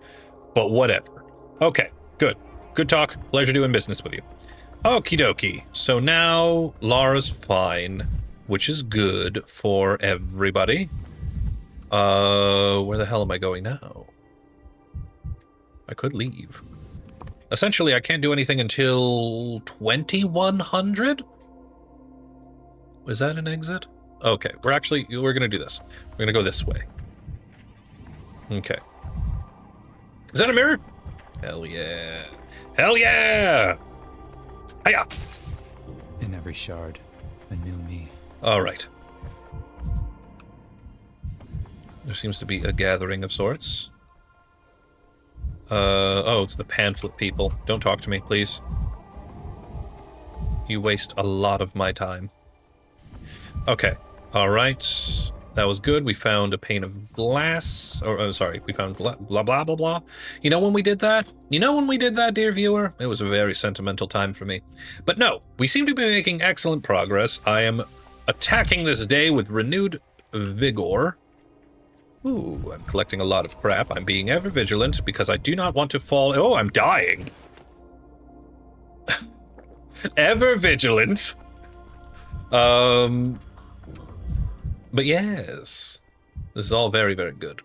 But whatever. Okay, good. Good talk. Pleasure doing business with you. Okie dokie. So now Lara's fine, which is good for everybody. Where the hell am I going now? I could leave. Essentially, I can't do anything until 2100? Was that an exit? Okay, we're gonna do this. We're gonna go this way. Okay. Is that a mirror? Hell yeah. Hell yeah! Hiya! In every shard, a new me. Alright. There seems to be a gathering of sorts. Oh, it's the pamphlet people. Don't talk to me, please. You waste a lot of my time. Okay. Alright. That was good. We found a pane of glass. We found blah, blah, blah, blah, blah. You know when we did that? You know when we did that, dear viewer? It was a very sentimental time for me. But no, we seem to be making excellent progress. I am attacking this day with renewed vigor. Ooh, I'm collecting a lot of crap. I'm being ever vigilant because I do not want to fall... Oh, I'm dying. Ever vigilant. But yes, this is all very, very good.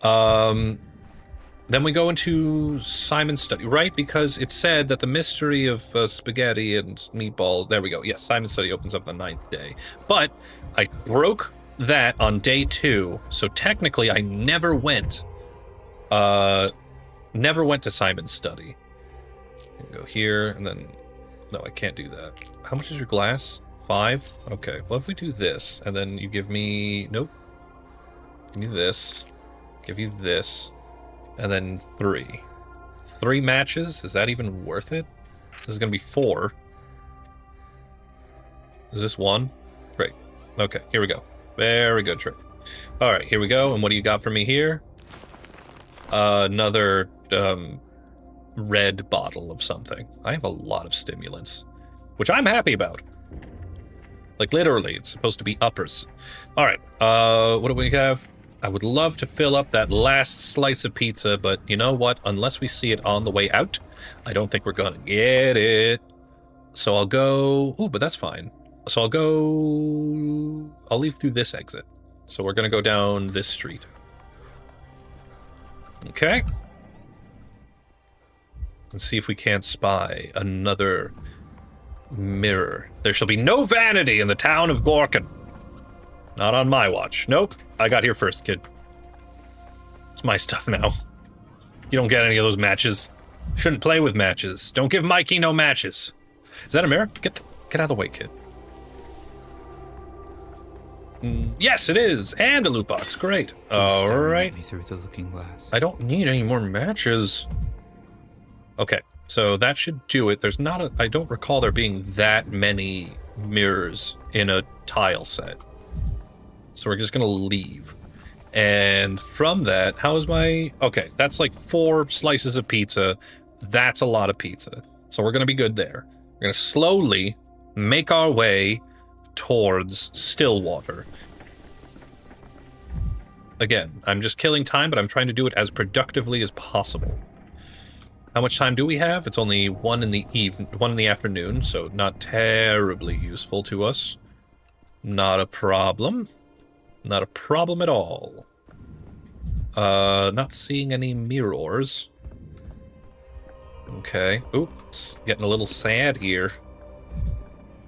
Then we go into Simon's study, right? Because it said that the mystery of spaghetti and meatballs, there we go. Yes, Simon's study opens up the 9th day. But I broke that on day 2, so technically I never went to Simon's study. Go here, and then... No, I can't do that. How much is your glass? 5? Okay, well if we do this, and then you give me... Nope. Give me this. Give you this. And then 3. 3 matches? Is that even worth it? This is gonna be 4. Is this 1? Great. Okay, here we go. Very good trick. Alright, here we go. And what do you got for me here? Another, red bottle of something. I have a lot of stimulants, which I'm happy about. Like, literally, it's supposed to be uppers. Alright, what do we have? I would love to fill up that last slice of pizza, but you know what? Unless we see it on the way out, I don't think we're gonna get it. So I'll go... Ooh, but that's fine. So I'll leave through this exit. So we're gonna go down this street. Okay. Let's see if we can't spy another mirror. There shall be no vanity in the town of Gorkin. Not on my watch. Nope. I got here first, kid. It's my stuff now. You don't get any of those matches. Shouldn't play with matches. Don't give Mikey no matches. Is that a mirror? Get out of the way, kid. Yes, it is. And a loot box. Great. All right. Me through the looking glass. I don't need any more matches. Okay, so that should do it. There's not a... I don't recall there being that many mirrors in a tile set. So we're just gonna leave. And from that, how is my... Okay, that's like 4 slices of pizza. That's a lot of pizza. So we're gonna be good there. We're gonna slowly make our way towards Stillwater. Again, I'm just killing time, but I'm trying to do it as productively as possible. How much time do we have? It's only 1 in the afternoon, so not terribly useful to us. Not a problem. Not a problem at all. Not seeing any mirrors. Okay. Oops, getting a little sad here.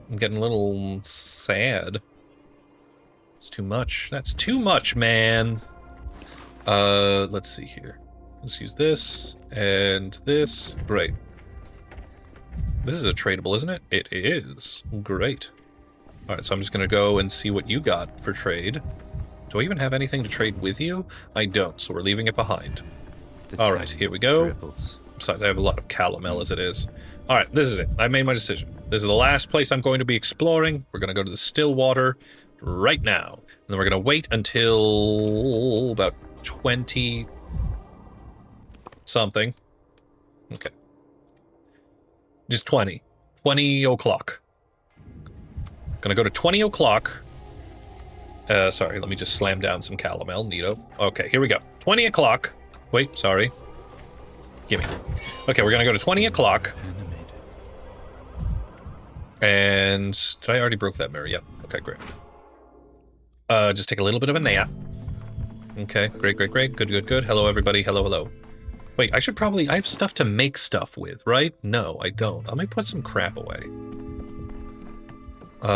I'm getting a little sad. It's too much. That's too much, man. Let's see here. Let's use this and this. Great. This is a tradable, isn't it? It is. Great. All right, so I'm just going to go and see what you got for trade. Do I even have anything to trade with you? I don't, so we're leaving it behind. All right, here we go. Dribbles. Besides, I have a lot of calomel as it is. All right, this is it. I made my decision. This is the last place I'm going to be exploring. We're going to go to the Stillwater right now. And then we're going to wait until about 20... something. Okay. Just 20. 20 o'clock. Gonna go to 20 o'clock. Sorry, let me just slam down some calomel. Neato. Okay, here we go. 20 o'clock. Wait, sorry. Gimme. Okay, we're gonna go to 20 o'clock. Animated. And did I already broke that mirror? Yep. Okay, great. Just take a little bit of a nap. Okay, great. Good. Hello, everybody. Hello. Wait, I have stuff to make stuff with, right? No, I don't. Let me put some crap away. You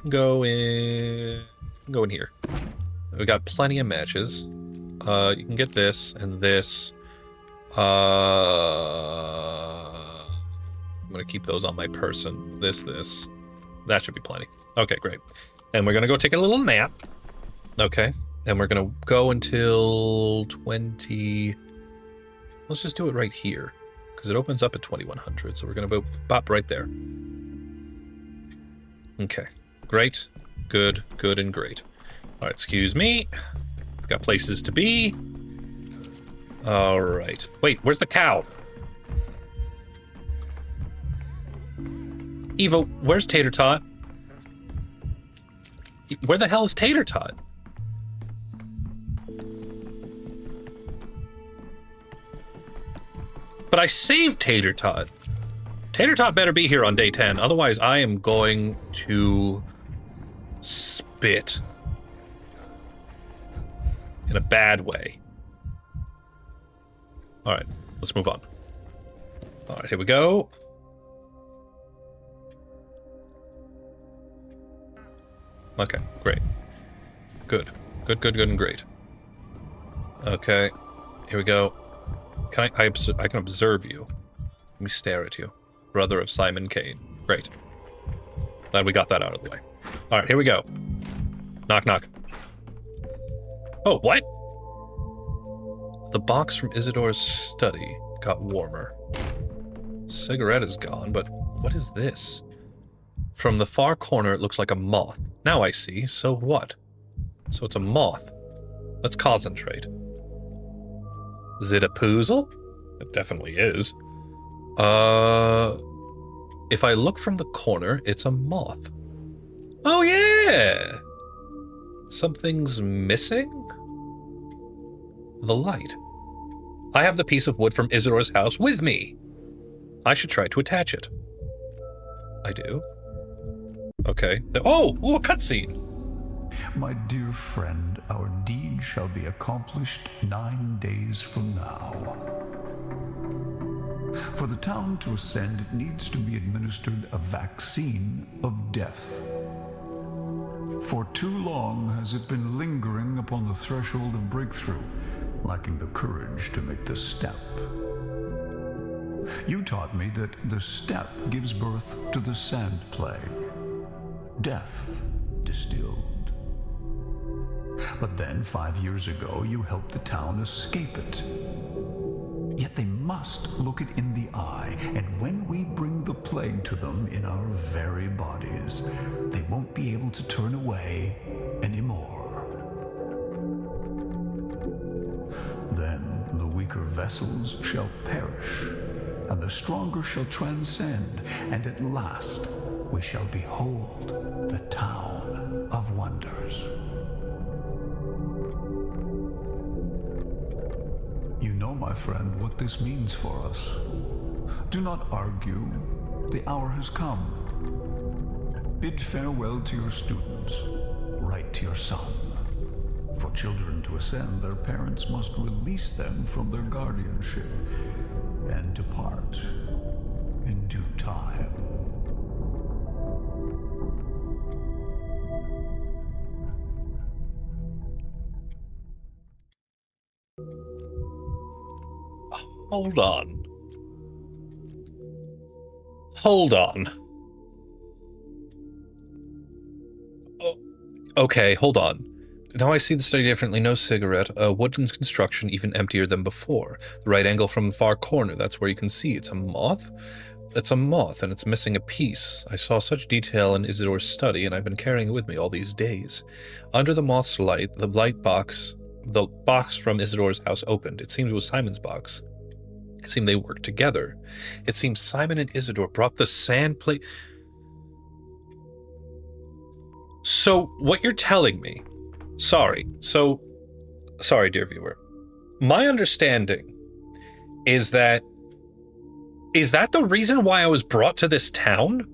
can go in here. We got plenty of matches. You can get this and this. I'm gonna keep those on my person. This. That should be plenty. Okay, great. And we're gonna go take a little nap. Okay. And we're gonna go until 20... Let's just do it right here, because it opens up at 2100, so we're going to bop right there. Okay. Great. Good, and great. All right, excuse me. We've got places to be. All right. Wait, where's the cow? Eva, where's Tater Tot? Where the hell is Tater Tot? But I saved Tater Tot. Tater Tot better be here on day 10, otherwise I am going to spit. In a bad way. Alright, let's move on. Alright, here we go. Okay, great. Good. Good, and great. Okay. Here we go. I can observe you. Let me stare at you. Brother of Simon Kane. Great. Glad we got that out of the way. Alright, here we go. Knock, knock. Oh, what? The box from Isidore's study got warmer. Cigarette is gone, but what is this? From the far corner, it looks like a moth. Now I see. So what? So it's a moth. Let's concentrate. Is it a poozle? It definitely is. If I look from the corner, it's a moth. Oh yeah! Something's missing? The light. I have the piece of wood from Isidore's house with me. I should try to attach it. I do. Okay. Oh, a cutscene. My dear friend, our deed shall be accomplished 9 days from now. For the town to ascend, it needs to be administered a vaccine of death. For too long has it been lingering upon the threshold of breakthrough, lacking the courage to make the step. You taught me that the step gives birth to the sand plague, death distilled. But then 5 years ago, you helped the town escape it. Yet they must look it in the eye, and when we bring the plague to them in our very bodies, they won't be able to turn away anymore. Then the weaker vessels shall perish, and the stronger shall transcend, and at last we shall behold the town of wonders. You know, my friend, what this means for us. Do not argue. The hour has come. Bid farewell to your students. Write to your son. For children to ascend, their parents must release them from their guardianship and depart in due time. Hold on. Hold on. Oh, okay, hold on. Now I see the study differently. No cigarette. A wooden construction, even emptier than before. The right angle from the far corner. That's where you can see. It's a moth? It's a moth, and it's missing a piece. I saw such detail in Isidore's study, and I've been carrying it with me all these days. Under the moth's light, the box from Isidore's house opened. It seemed it was Simon's box. It seemed they worked together. It seemed Simon and Isidore brought the sand plate. So, what you're telling me... Sorry, dear viewer. My understanding is that... Is that the reason why I was brought to this town?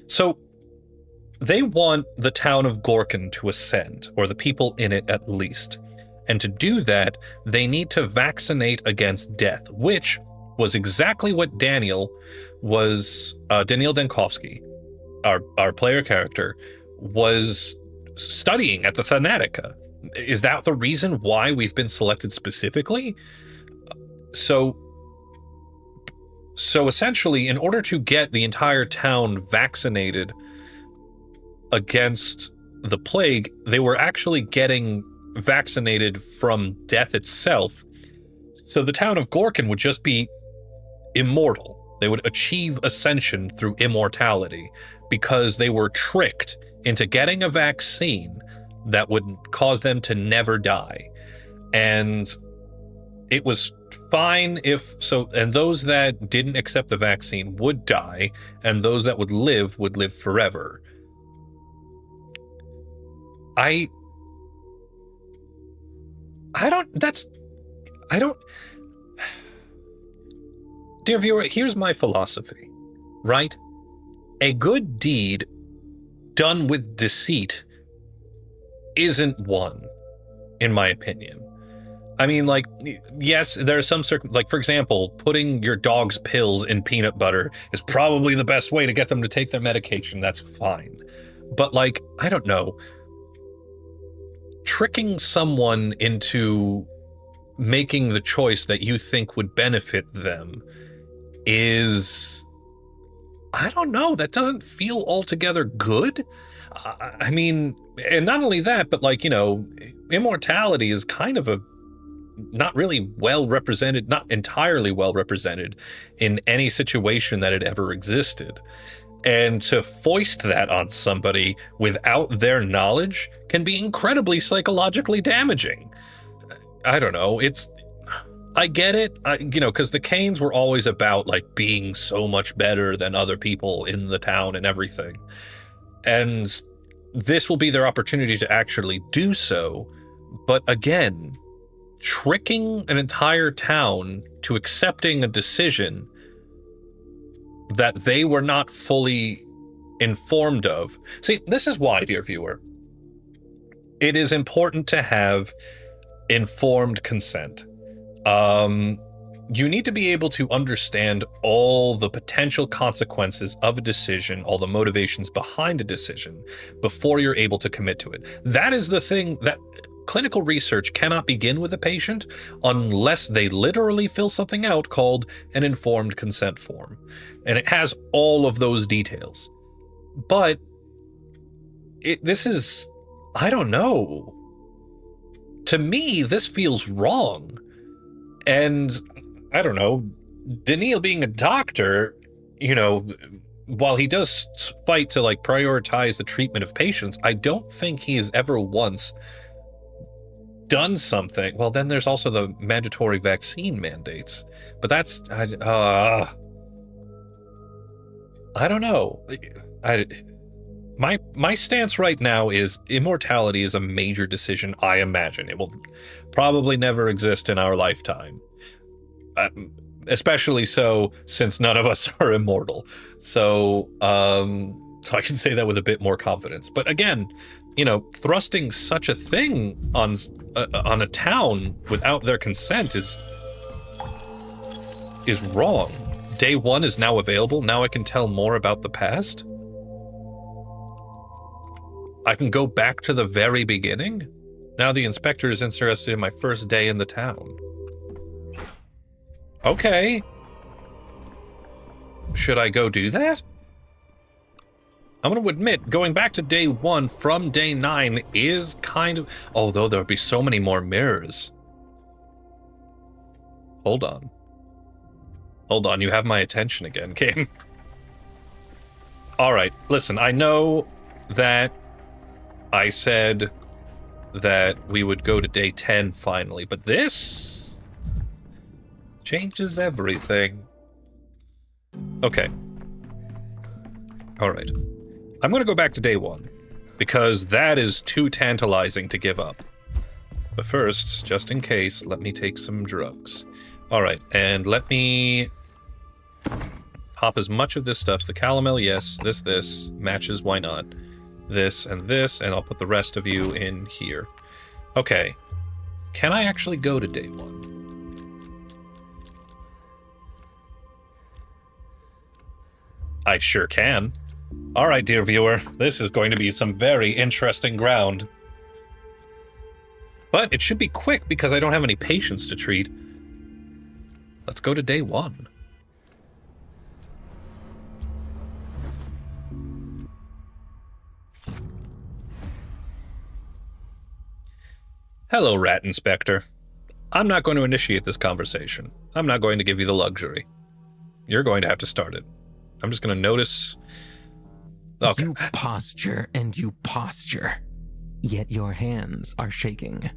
So, they want the town of Gorkin to ascend, or the people in it at least. And to do that, they need to vaccinate against death, which was exactly what Daniel Dankovsky, our player character, was studying at the Thanatica. Is that the reason why we've been selected specifically? So essentially, in order to get the entire town vaccinated against the plague, they were actually getting vaccinated from death itself. So the town of Gorkin would just be immortal. They would achieve ascension through immortality because they were tricked into getting a vaccine that would cause them to never die. And it was fine if so, and those that didn't accept the vaccine would die, and those that would live forever. Dear viewer, here's my philosophy, right? A good deed done with deceit isn't one, in my opinion. I mean, like, yes, there are some like, for example, putting your dog's pills in peanut butter is probably the best way to get them to take their medication. That's fine. But, like, I don't know. tricking someone into making the choice that you think would benefit them is, I don't know, that doesn't feel altogether good. I mean, and not only that, but like, you know, immortality is kind of a not really well represented, not entirely well represented in any situation that had ever existed. And to foist that on somebody without their knowledge can be incredibly psychologically damaging. I don't know. I get it, you know, because the Canes were always about like being so much better than other people in the town and everything. And this will be their opportunity to actually do so. But again, tricking an entire town to accepting a decision that they were not fully informed of. See, this is why, dear viewer, it is important to have informed consent. You need to be able to understand all the potential consequences of a decision, all the motivations behind a decision, before you're able to commit to it. That is the thing that clinical research cannot begin with a patient unless they literally fill something out called an informed consent form. And it has all of those details. But this is, I don't know. To me, this feels wrong. And I don't know, Daniil being a doctor, you know, while he does fight to like prioritize the treatment of patients, I don't think he has ever once done something. Well, then there's also the mandatory vaccine mandates, but that's I don't know. My stance right now is immortality is a major decision. I imagine it will probably never exist in our lifetime, especially so since none of us are immortal. So I can say that with a bit more confidence. But again, you know, thrusting such a thing on a town without their consent is wrong. Day one is now available. Now I can tell more about the past. I can go back to the very beginning. Now the inspector is interested in my first day in the town. Okay. Should I go do that? I'm going to admit, going back to day one from day 9 is kind of... Although there would be so many more mirrors. Hold on. Hold on, you have my attention again, game. Alright, listen, I know that I said that we would go to day 10 finally, but this changes everything. Okay. Alright. I'm going to go back to day 1, because that is too tantalizing to give up. But first, just in case, let me take some drugs. Alright, and let me pop as much of this stuff. The calomel, yes. This, matches, why not? This, and I'll put the rest of you in here. Okay. Can I actually go to day 1? I sure can. All right, dear viewer, this is going to be some very interesting ground. But it should be quick because I don't have any patients to treat. Let's go to day 1. Hello, Rat Inspector. I'm not going to initiate this conversation. I'm not going to give you the luxury. You're going to have to start it. I'm just going to notice... Okay. You posture and you posture, yet your hands are shaking.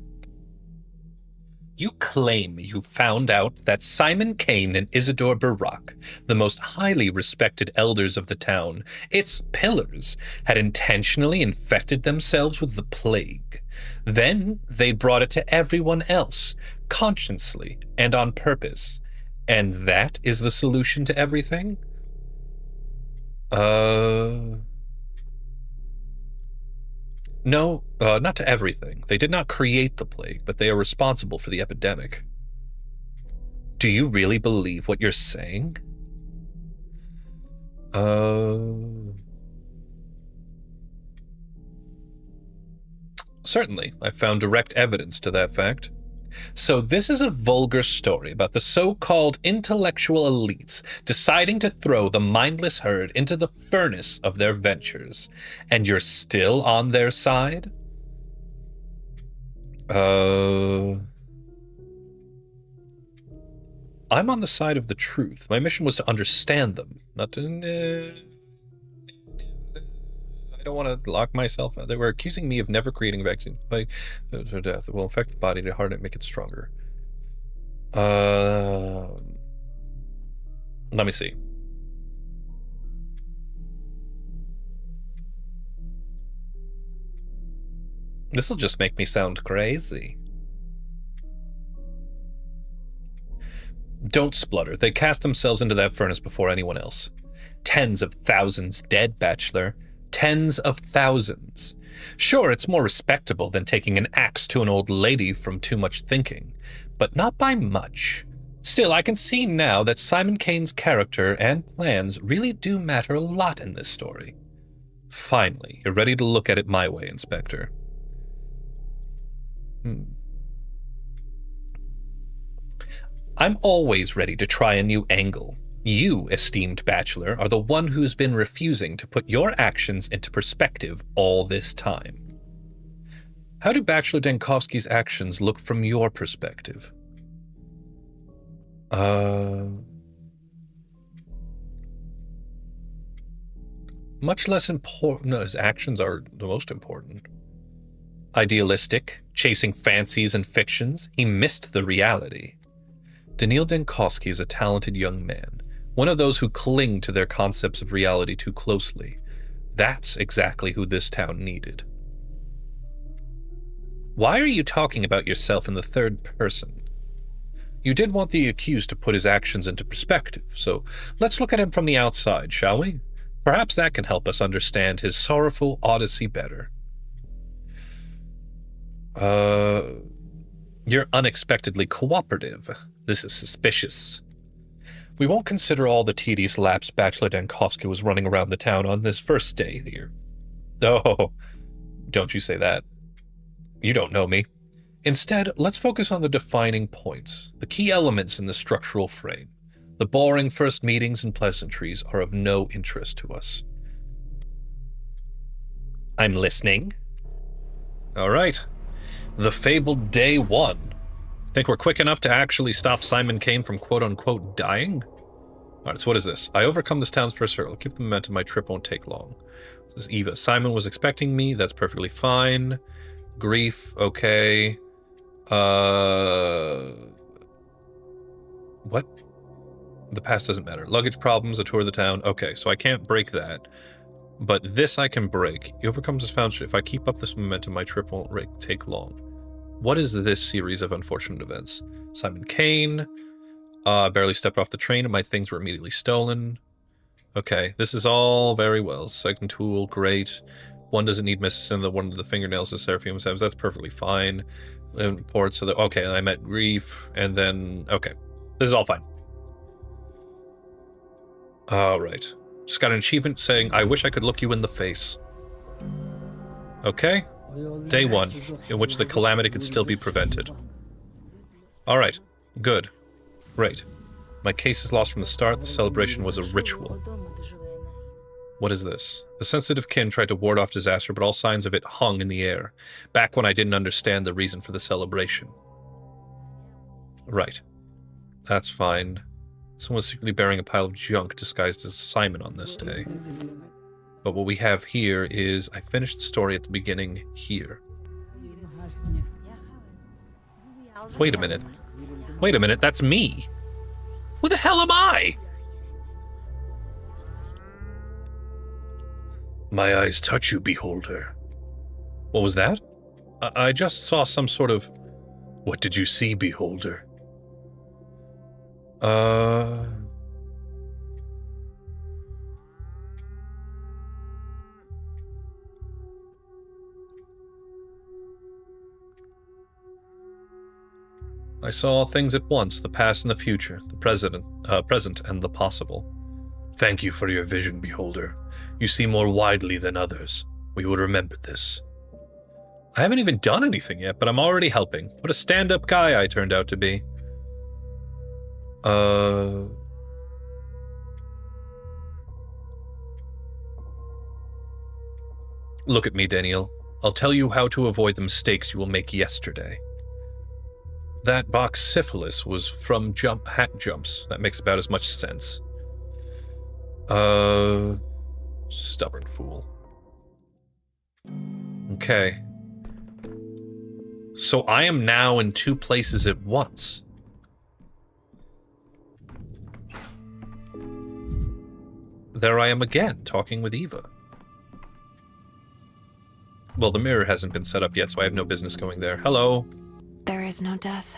You claim you found out that Simon Kane and Isidore Barak, the most highly respected elders of the town, its pillars, had intentionally infected themselves with the plague. Then they brought it to everyone else, consciously and on purpose. And that is the solution to everything? No, not to everything. They did not create the plague, but they are responsible for the epidemic. Do you really believe what you're saying? Certainly, I found direct evidence to that fact. So this is a vulgar story about the so-called intellectual elites deciding to throw the mindless herd into the furnace of their ventures. And you're still on their side? I'm on the side of the truth. My mission was to understand them, not to... I don't want to lock myself out. They were accusing me of never creating a vaccine by death. It will infect the body to harden it, make it stronger. Let me see. This will just make me sound crazy. Don't splutter. They cast themselves into that furnace before anyone else. Tens of thousands dead, Bachelor. Tens of thousands. Sure, it's more respectable than taking an axe to an old lady from too much thinking, but not by much. Still, I can see now that Simon Kane's character and plans really do matter a lot in this story. Finally, you're ready to look at it my way, Inspector. I'm always ready to try a new angle. You, esteemed Bachelor, are the one who's been refusing to put your actions into perspective all this time. How do Bachelor Denkovsky's actions look from your perspective? Much less important. No, his actions are the most important. Idealistic, chasing fancies and fictions, he missed the reality. Daniil Denkovsky is a talented young man, one of those who cling to their concepts of reality too closely. That's exactly who this town needed. Why are you talking about yourself in the third person? You did want the accused to put his actions into perspective, so let's look at him from the outside, shall we? Perhaps that can help us understand his sorrowful odyssey better. You're unexpectedly cooperative. This is suspicious. We won't consider all the tedious laps Bachelor Denkovsky was running around the town on this first day here. Oh, don't you say that. You don't know me. Instead, let's focus on the defining points, the key elements in the structural frame. The boring first meetings and pleasantries are of no interest to us. I'm listening. All right. The fabled day one. Think we're quick enough to actually stop Simon Kane from quote-unquote dying? All right, so what is this? I overcome this town's first hurdle. Keep the momentum. My trip won't take long. This is Eva. Simon was expecting me. That's perfectly fine. Grief. Okay. What? The past doesn't matter. Luggage problems, a tour of the town. Okay, so I can't break that. But this I can break. He overcomes his foundation. If I keep up this momentum, my trip won't take long. What is this series of unfortunate events? Simon Kane. Barely stepped off the train and my things were immediately stolen. Okay, this is all very well. Second tool, great. One doesn't need medicine, the one of the fingernails is Seraphim Sam's. That's perfectly fine. Import, so that, okay, and I met grief, and then, okay. This is all fine. All right. Just got an achievement saying, I wish I could look you in the face. Okay. Day one, in which the calamity could still be prevented. All right. Good. Great. My case is lost from the start. The celebration was a ritual. What is this? The sensitive kin tried to ward off disaster, but all signs of it hung in the air, back when I didn't understand the reason for the celebration. Right. That's fine. Someone was secretly bearing a pile of junk disguised as Simon on this day. But what we have here is, I finished the story at the beginning here. Wait a minute. Wait a minute, that's me! Who the hell am I? My eyes touch you, beholder. What was that? I just saw some sort of... What did you see, beholder? I saw things at once, the past and the future, the present and the possible. Thank you for your vision, beholder. You see more widely than others. We will remember this. I haven't even done anything yet, but I'm already helping. What a stand-up guy I turned out to be. Look at me, Daniel. I'll tell you how to avoid the mistakes you will make yesterday. That box syphilis was from hat jumps. That makes about as much sense. Stubborn fool. Okay. So I am now in 2 places at once. There I am again, talking with Eva. Well, the mirror hasn't been set up yet, so I have no business going there. Hello. There is no death.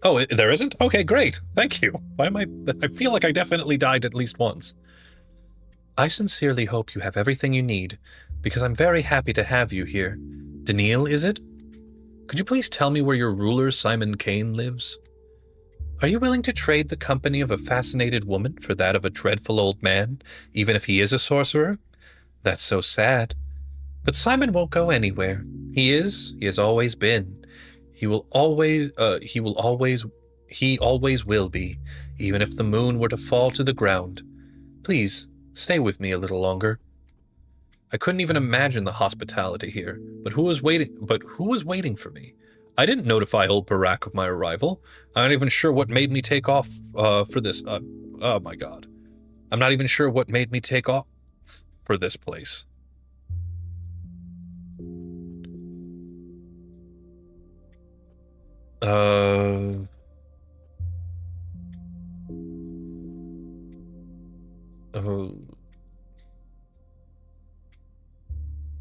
Oh, there isn't? Okay, great. Thank you. Why am I feel like I definitely died at least once. I sincerely hope you have everything you need, because I'm very happy to have you here. Daniil, is it? Could you please tell me where your ruler, Simon Kane, lives? Are you willing to trade the company of a fascinated woman for that of a dreadful old man, even if he is a sorcerer? That's so sad. But Simon won't go anywhere. He has always been. He always will be, even if the moon were to fall to the ground. Please, stay with me a little longer. I couldn't even imagine the hospitality here, but who was waiting for me? I didn't notify old Barack of my arrival. I'm not even sure what made me take off for this. Oh my god. I'm not even sure what made me take off for this place.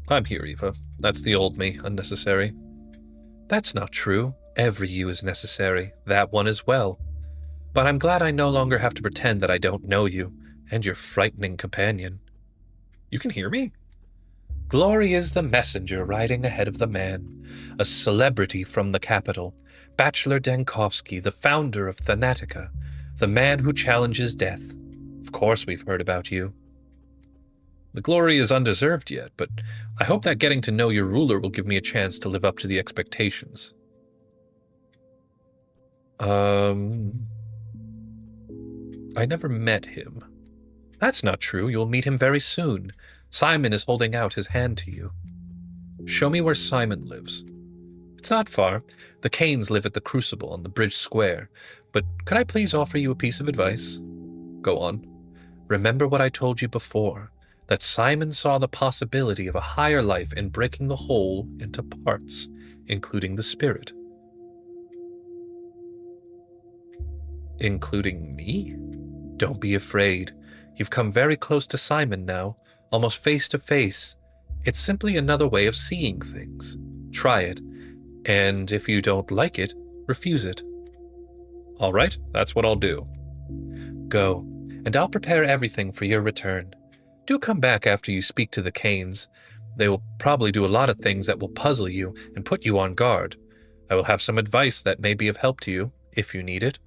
I'm here, Eva. That's the old me, unnecessary. That's not true. Every you is necessary, that one as well. But I'm glad I no longer have to pretend that I don't know you, and your frightening companion. You can hear me? Glory is the messenger riding ahead of the man, a celebrity from the capital, Bachelor Dankovsky, the founder of Thanatica, the man who challenges death. Of course we've heard about you. The glory is undeserved yet, but I hope that getting to know your ruler will give me a chance to live up to the expectations. I never met him. That's not true. You'll meet him very soon. Simon is holding out his hand to you. Show me where Simon lives. It's not far. The Kanes live at the Crucible on the Bridge Square. But could I please offer you a piece of advice? Go on. Remember what I told you before, that Simon saw the possibility of a higher life in breaking the whole into parts, including the spirit. Including me? Don't be afraid. You've come very close to Simon now, almost face to face. It's simply another way of seeing things. Try it, and if you don't like it, refuse it. All right, that's what I'll do. Go, and I'll prepare everything for your return. Do come back after you speak to the Kanes. They will probably do a lot of things that will puzzle you and put you on guard. I will have some advice that may be of help to you, if you need it.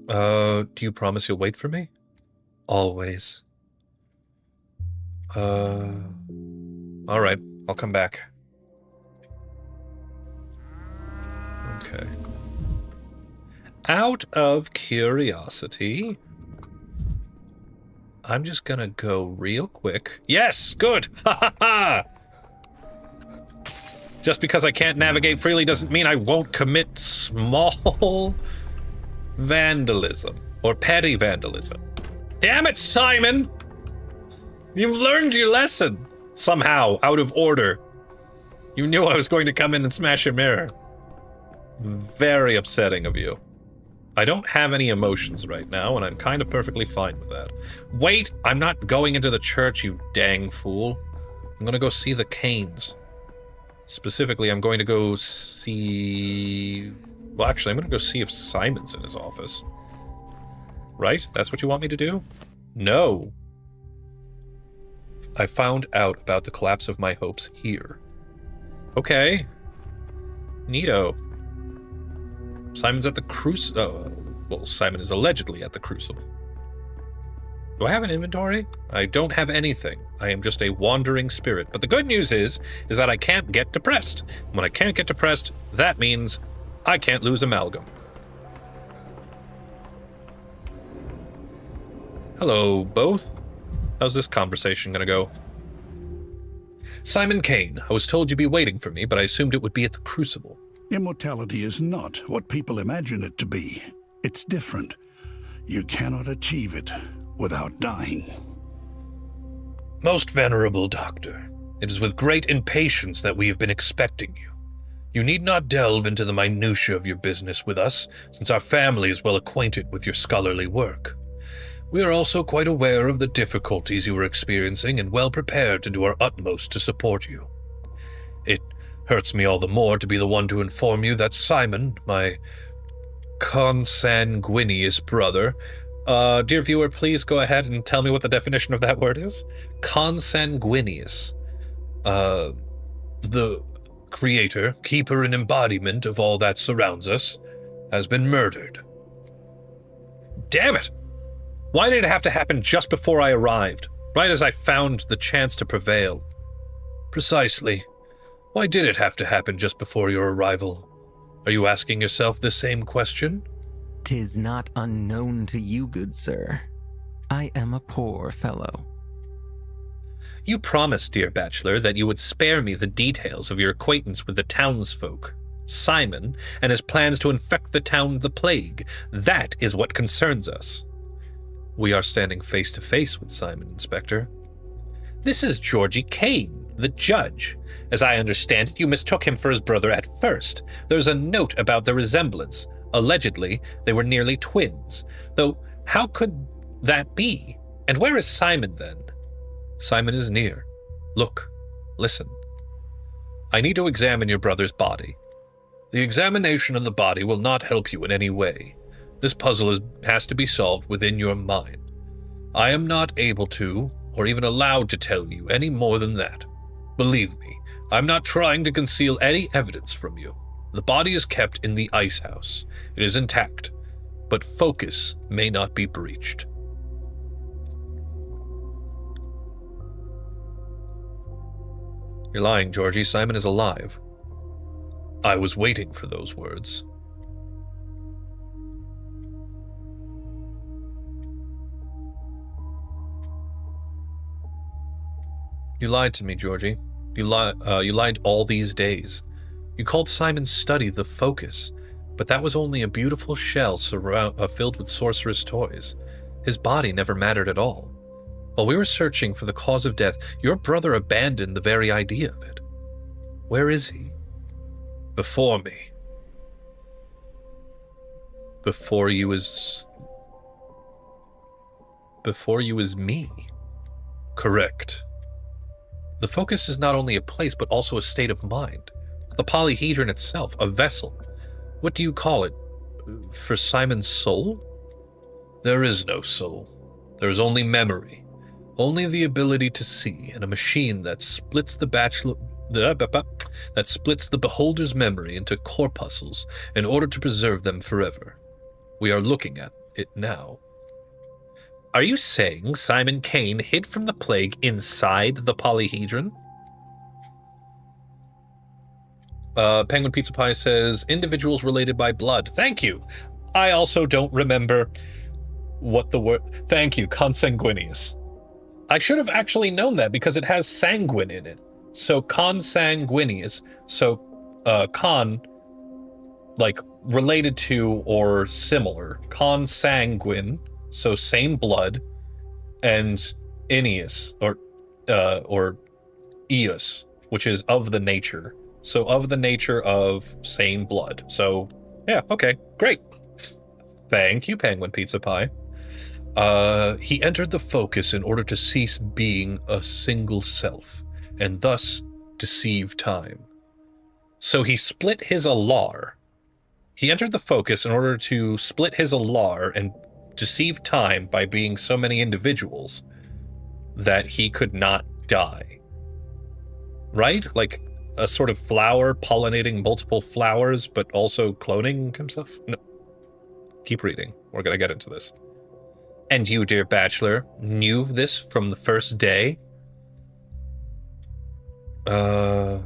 Do you promise you'll wait for me? Always. All right, I'll come back. Okay. Out of curiosity, I'm just gonna go real quick. Yes, good! Ha ha ha! Just because I can't navigate freely doesn't mean I won't commit small vandalism or petty vandalism. Damn it, Simon! You learned your lesson somehow, out of order. You knew I was going to come in and smash your mirror. Very upsetting of you. I don't have any emotions right now, and I'm kind of perfectly fine with that. Wait, I'm not going into the church, you dang fool. I'm gonna go see the Kanes. Specifically, I'm going to go see... Well, actually, I'm gonna go see if Simon's in his office. Right? That's what you want me to do? No. I found out about the collapse of my hopes here. Okay. Neato. Simon's at the Crucible. Well, Simon is allegedly at the Crucible. Do I have an inventory? I don't have anything. I am just a wandering spirit. But the good news is that I can't get depressed. When I can't get depressed, that means I can't lose amalgam. Hello, both. How's this conversation gonna go? Simon Kane, I was told you'd be waiting for me, but I assumed it would be at the Crucible. Immortality is not what people imagine it to be. It's different. You cannot achieve it without dying. Most venerable doctor, it is with great impatience that we have been expecting you. You need not delve into the minutiae of your business with us, since our family is well acquainted with your scholarly work. We are also quite aware of the difficulties you are experiencing and well prepared to do our utmost to support you. It hurts me all the more to be the one to inform you that Simon, my consanguineous brother, dear viewer, please go ahead and tell me what the definition of that word is. Consanguineous. The creator, keeper and embodiment of all that surrounds us, has been murdered. Damn it! Why did it have to happen just before I arrived, right as I found the chance to prevail? Precisely. Why did it have to happen just before your arrival? Are you asking yourself the same question? 'Tis not unknown to you, good sir. I am a poor fellow. You promised, dear bachelor, that you would spare me the details of your acquaintance with the townsfolk, Simon, and his plans to infect the town with the plague. That is what concerns us. We are standing face to face with Simon, Inspector. This is Georgie Kane, the judge. As I understand it, you mistook him for his brother at first. There's a note about the resemblance. Allegedly, they were nearly twins. Though, how could that be? And where is Simon, then? Simon is near. Look, listen. I need to examine your brother's body. The examination of the body will not help you in any way. This puzzle has to be solved within your mind. I am not able to, or even allowed to tell you any more than that. Believe me, I'm not trying to conceal any evidence from you. The body is kept in the ice house. It is intact, but focus may not be breached. You're lying, Georgie. Simon is alive. I was waiting for those words. You lied to me, Georgie. You lied all these days. You called Simon's study the focus, but that was only a beautiful shell filled with sorcerer's toys. His body never mattered at all. While we were searching for the cause of death, your brother abandoned the very idea of it. Where is he? Before me. Before you was me. Correct. The focus is not only a place, but also a state of mind. The polyhedron itself, a vessel. What do you call it? For Simon's soul? There is no soul. There is only memory. Only the ability to see, and a machine that splits the beholder's memory into corpuscles in order to preserve them forever. We are looking at it now. Are you saying Simon Kane hid from the plague inside the polyhedron? Penguin Pizza Pie says, individuals related by blood. Thank you. I also don't remember what the word... Thank you, consanguineous. I should have actually known that because it has sanguine in it. So consanguineous. So like related to or similar. Consanguine. So same blood, and ineus, or eus, which is of the nature. So of the nature of same blood. So yeah, okay, great. Thank you, Penguin Pizza Pie. He entered the focus in order to cease being a single self, and thus deceive time. So he split his alar. He entered the focus in order to split his alar and deceive time by being so many individuals that he could not die. Right? Like a sort of flower pollinating multiple flowers, but also cloning himself? No. Keep reading. We're going to get into this. And you, dear bachelor, knew this from the first day? I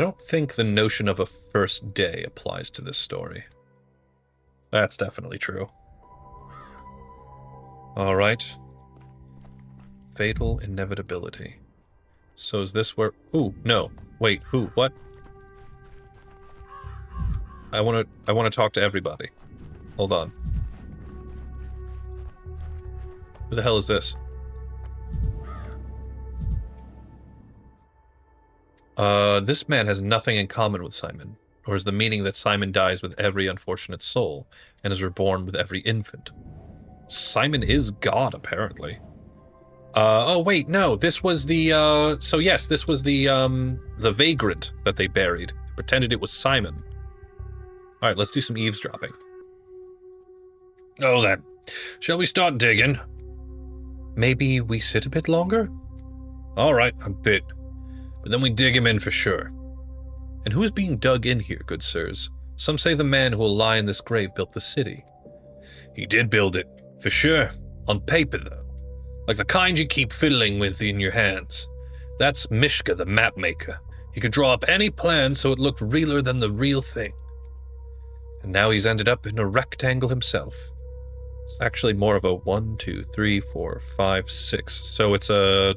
don't think the notion of a first day applies to this story. That's definitely true. Alright. Fatal inevitability. So is this where... Ooh, no. Wait, who? What? I want to talk to everybody. Hold on. Who the hell is this? This man has nothing in common with Simon, or is the meaning that Simon dies with every unfortunate soul, and is reborn with every infant. Simon is God, apparently. Oh wait, no, this was the, so yes, this was the vagrant that they buried. Pretended it was Simon. Alright, let's do some eavesdropping. Oh then, shall we start digging? Maybe we sit a bit longer? Alright, a bit. But then we dig him in for sure. And who is being dug in here, good sirs? Some say the man who will lie in this grave built the city. He did build it, for sure. On paper, though. Like the kind you keep fiddling with in your hands. That's Mishka, the map maker. He could draw up any plan so it looked realer than the real thing. And now he's ended up in a rectangle himself. It's actually more of a 1, 2, 3, 4, 5, 6. So it's a...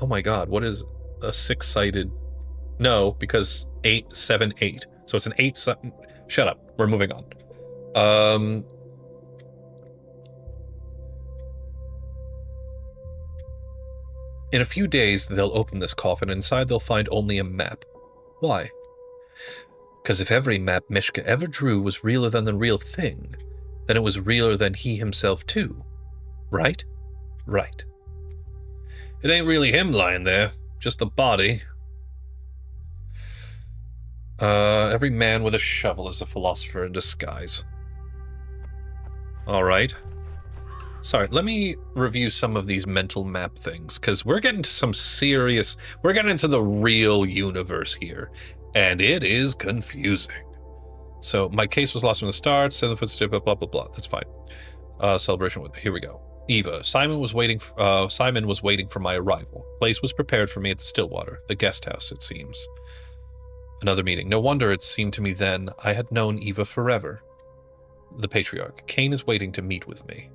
Oh my god, what is a 6-sided... No, because 8, 7, 8. So it's an 8... Shut up, we're moving on. In a few days, they'll open this coffin, and inside they'll find only a map. Why? Because if every map Mishka ever drew was realer than the real thing, then it was realer than he himself too. Right? Right. It ain't really him lying there, just the body. Every man with a shovel is a philosopher in disguise. Alright. Sorry, let me review some of these mental map things, because we're getting to some serious... We're getting into the real universe here, and it is confusing. So, my case was lost from the start, 7 footstep, blah, blah, blah, blah. That's fine. Celebration with... Here we go. Eva. Simon was waiting for my arrival. Place was prepared for me at the Stillwater, the guest house, it seems. Another meeting. No wonder it seemed to me then I had known Eva forever. The patriarch. Cain is waiting to meet with me.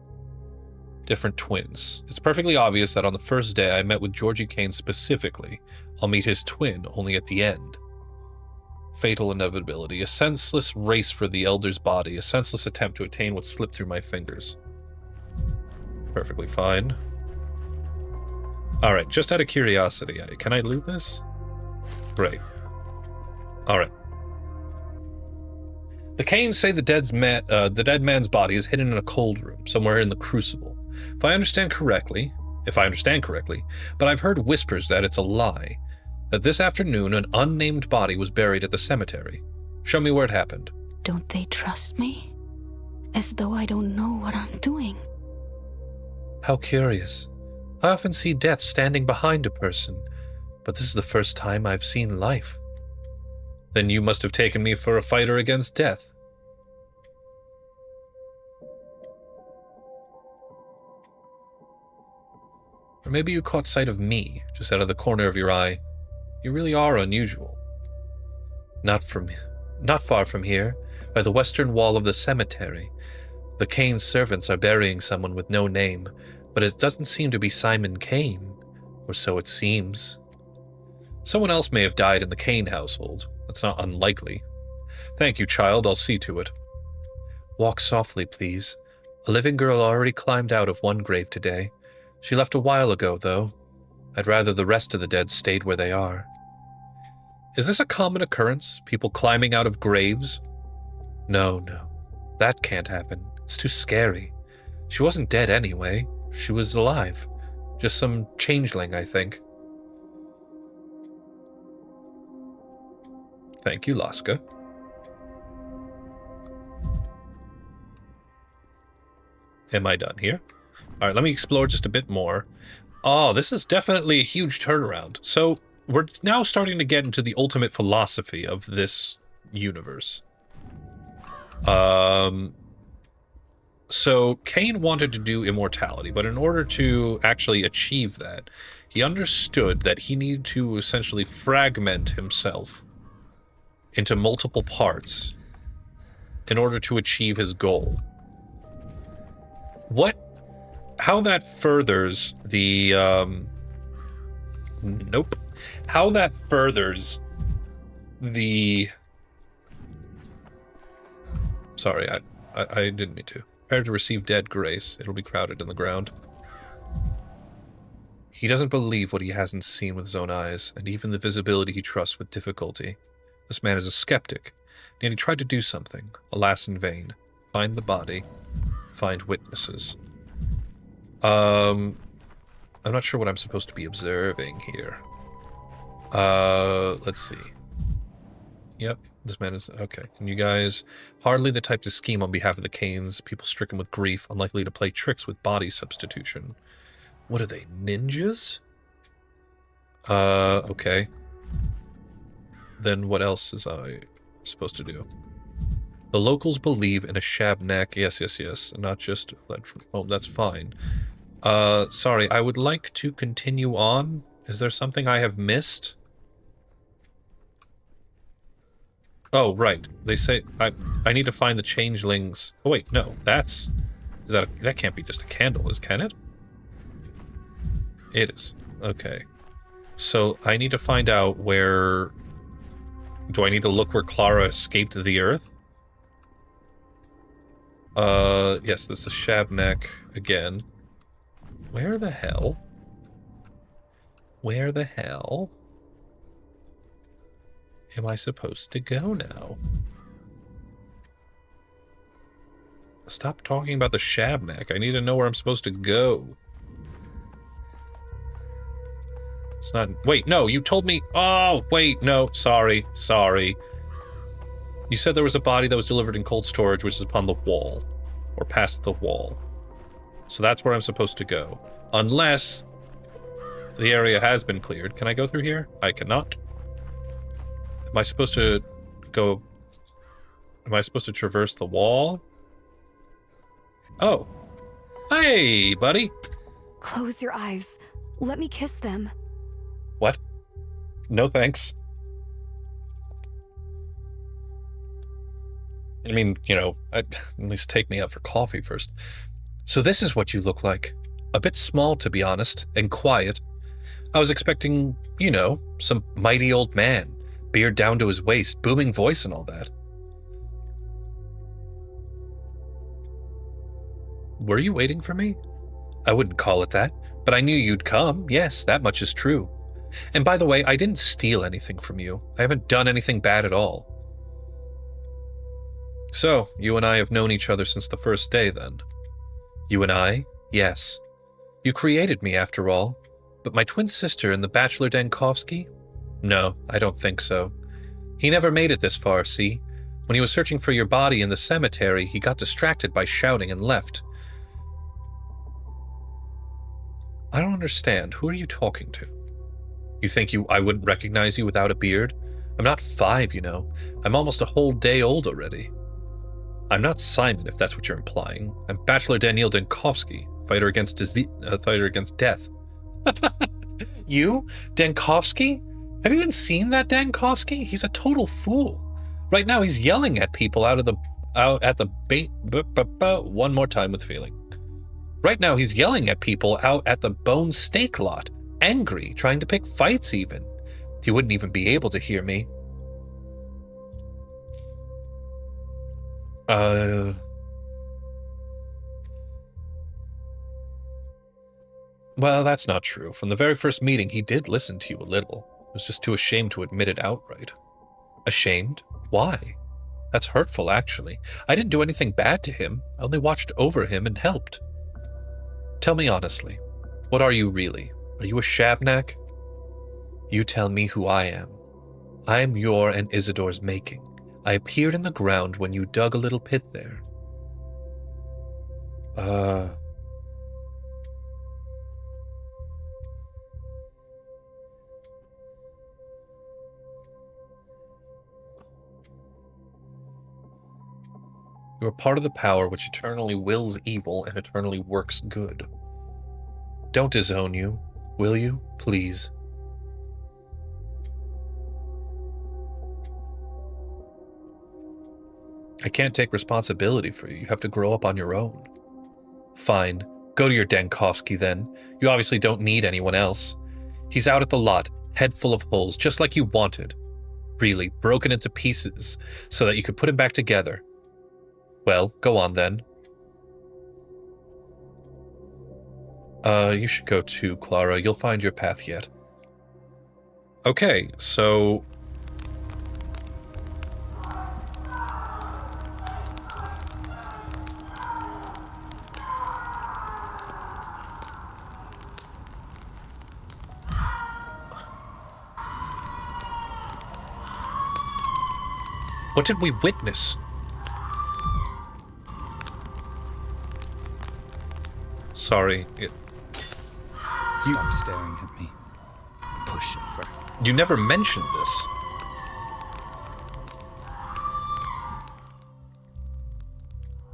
Different twins. It's perfectly obvious that on the first day I met with Georgie Cain specifically. I'll meet his twin only at the end. Fatal inevitability. A senseless race for the elder's body. A senseless attempt to attain what slipped through my fingers. Perfectly fine. Alright, just out of curiosity, can I loot this? Great. Alright. The Cains say the dead man's body is hidden in a cold room, somewhere in the Crucible. If I understand correctly, but I've heard whispers that it's a lie, that this afternoon an unnamed body was buried at the cemetery. Show me where it happened. Don't they trust me? As though I don't know what I'm doing. How curious. I often see death standing behind a person, but this is the first time I've seen life. Then you must have taken me for a fighter against death. Or maybe you caught sight of me, just out of the corner of your eye. You really are unusual. Not far from here, by the western wall of the cemetery. The Cain servants are burying someone with no name, but it doesn't seem to be Simon Cain, or so it seems. Someone else may have died in the Cain household. That's not unlikely. Thank you, child. I'll see to it. Walk softly, please. A living girl already climbed out of one grave today. She left a while ago, though. I'd rather the rest of the dead stayed where they are. Is this a common occurrence? People climbing out of graves? No. That can't happen. It's too scary. She wasn't dead anyway. She was alive. Just some changeling, I think. Thank you, Laska. Am I done here? All right, let me explore just a bit more. Oh, this is definitely a huge turnaround. So we're now starting to get into the ultimate philosophy of this universe. So Cain wanted to do immortality, but in order to actually achieve that, he understood that he needed to essentially fragment himself into multiple parts in order to achieve his goal. How that furthers the, nope. How that furthers the, sorry, I didn't mean to. Prepare to receive dead grace. It'll be crowded in the ground. He doesn't believe what he hasn't seen with his own eyes, and even the visibility he trusts with difficulty. This man is a skeptic, and he tried to do something, alas in vain. Find the body, find witnesses. I'm not sure what I'm supposed to be observing here. Let's see. Yep, this man is... Okay, and you guys... Hardly the type to scheme on behalf of the Cains, people stricken with grief, unlikely to play tricks with body substitution. What are they, ninjas? Okay. Then what else is I supposed to do? The locals believe in a shabnak. Yes. Not just... Oh, that's fine. Sorry, I would like to continue on. Is there something I have missed? Oh, right. They say I need to find the changelings. Oh wait, no. That can't be just a candle, can it? It is. Okay. So I need to find out where... Do I need to look where Clara escaped the Earth? Yes, this is Shabnak again. Where the hell? Where the hell am I supposed to go now? Stop talking about the Shabnak. I need to know where I'm supposed to go. It's not... Wait, no, you told me... Oh, wait, no, sorry. You said there was a body that was delivered in cold storage, which is upon the wall. Or past the wall. So that's where I'm supposed to go. Unless the area has been cleared. Can I go through here? I cannot. Am I supposed to go... Am I supposed to traverse the wall? Oh. Hey, buddy. Close your eyes. Let me kiss them. What? No thanks. I mean, you know, at least take me out for coffee first. So this is what you look like. A bit small, to be honest, and quiet. I was expecting, you know, some mighty old man, beard down to his waist, booming voice and all that. Were you waiting for me? I wouldn't call it that, but I knew you'd come. Yes, that much is true. And by the way, I didn't steal anything from you. I haven't done anything bad at all. So, you and I have known each other since the first day, then. You and I? Yes. You created me, after all. But my twin sister and the Bachelor Dankovsky? No, I don't think so. He never made it this far, see? When he was searching for your body in the cemetery, he got distracted by shouting and left. I don't understand. Who are you talking to? You think I wouldn't recognize you without a beard? I'm not 5, you know. I'm almost a whole day old already. I'm not Simon, if that's what you're implying. I'm Bachelor Daniel Dankovsky, fighter against death. You? Dankovsky? Have you even seen that Dankovsky? He's a total fool. Right now he's yelling at people one more time with feeling. Right now he's yelling at people out at the Bone Steak lot, angry, trying to pick fights even. He wouldn't even be able to hear me. Well, that's not true. From the very first meeting, he did listen to you a little. He was just too ashamed to admit it outright. Ashamed? Why? That's hurtful, actually. I didn't do anything bad to him. I only watched over him and helped. Tell me honestly, what are you really? Are you a Shabnak? You tell me who I am. I am your and Isidore's making. I appeared in the ground when you dug a little pit there. You are part of the power which eternally wills evil and eternally works good. Don't disown you, will you, please? I can't take responsibility for you. You have to grow up on your own. Fine. Go to your Dankovsky then. You obviously don't need anyone else. He's out at the lot, head full of holes, just like you wanted. Really, broken into pieces, so that you could put him back together. Well, go on then. You should go too, Clara. You'll find your path yet. Okay, so... What did we witness? Sorry. Stop staring at me. Push over. You never mentioned this.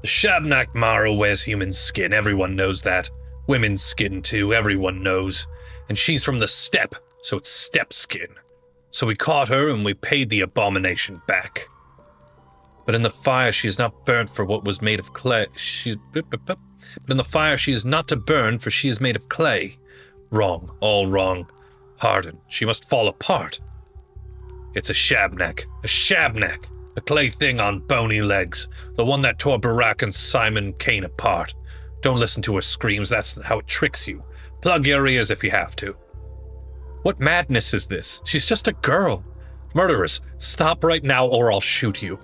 The Shabnak Mara wears human skin. Everyone knows that. Women's skin, too. Everyone knows. And she's from the steppe, so it's steppe skin. So we caught her and we paid the abomination back. But in the fire, she is not burnt for what was made of clay. But in the fire, she is not to burn, for she is made of clay. Wrong, all wrong. Hardened, she must fall apart. It's a Shabnak, a clay thing on bony legs, the one that tore Barak and Simon Kane apart. Don't listen to her screams, that's how it tricks you. Plug your ears if you have to. What madness is this? She's just a girl. Murderers, stop right now or I'll shoot you.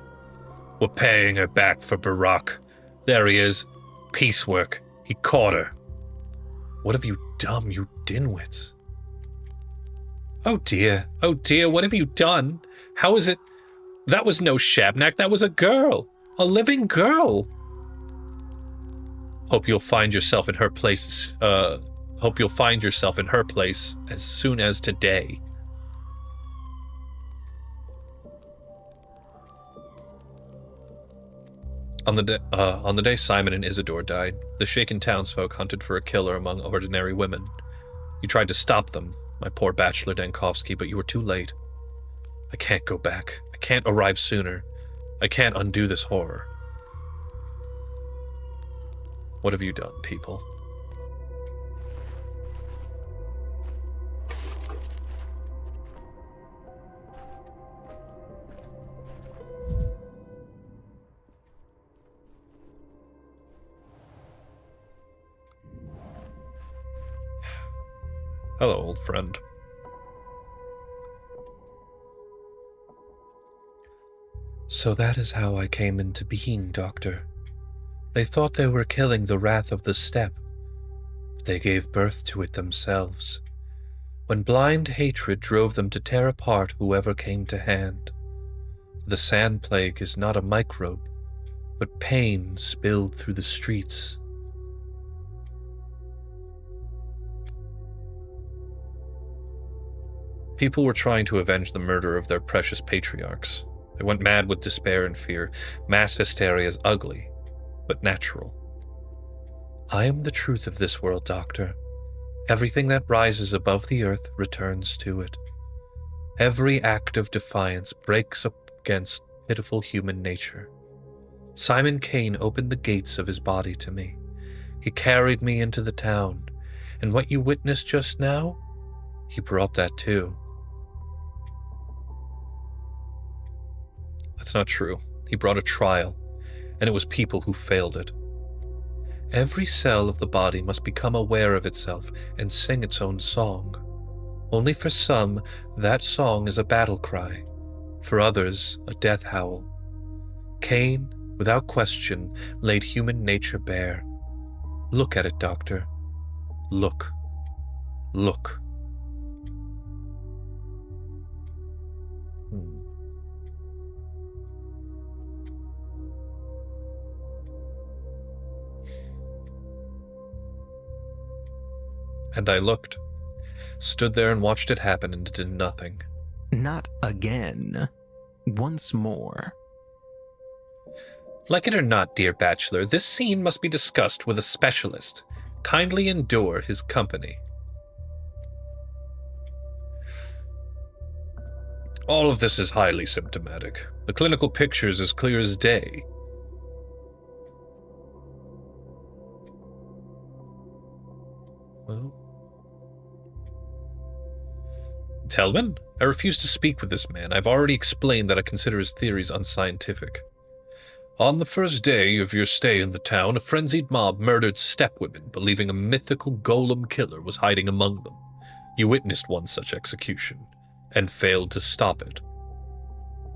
We're paying her back for Barak. There he is. Piecework. He caught her. What have you done, you dinwits? Oh dear, what have you done? How is it? That was no Shabnak, that was a girl. A living girl. Hope you'll find yourself in her place, as soon as today. On the day Simon and Isidore died, the shaken townsfolk hunted for a killer among ordinary women. You tried to stop them, my poor bachelor Dankovsky, but you were too late. I can't go back. I can't arrive sooner. I can't undo this horror. What have you done, people? Hello, old friend. So that is how I came into being, Doctor. They thought they were killing the wrath of the steppe, but they gave birth to it themselves, when blind hatred drove them to tear apart whoever came to hand. The sand plague is not a microbe, but pain spilled through the streets. People were trying to avenge the murder of their precious patriarchs. They went mad with despair and fear. Mass hysteria is ugly, but natural. I am the truth of this world, Doctor. Everything that rises above the earth returns to it. Every act of defiance breaks up against pitiful human nature. Simon Kane opened the gates of his body to me. He carried me into the town, and what you witnessed just now, he brought that too. That's not true. He brought a trial, and it was people who failed it. Every cell of the body must become aware of itself and sing its own song. Only for some, that song is a battle cry. For others, a death howl. Cain, without question, laid human nature bare. Look at it, Doctor. Look. Look. And I looked, stood there and watched it happen and did nothing. Not again. Once more. Like it or not, dear bachelor, this scene must be discussed with a specialist. Kindly endure his company. All of this is highly symptomatic. The clinical picture is as clear as day. Well... Tellman, I refuse to speak with this man. I've already explained that I consider his theories unscientific. On the first day of your stay in the town, a frenzied mob murdered stepwomen, believing a mythical golem killer was hiding among them. You witnessed one such execution, and failed to stop it.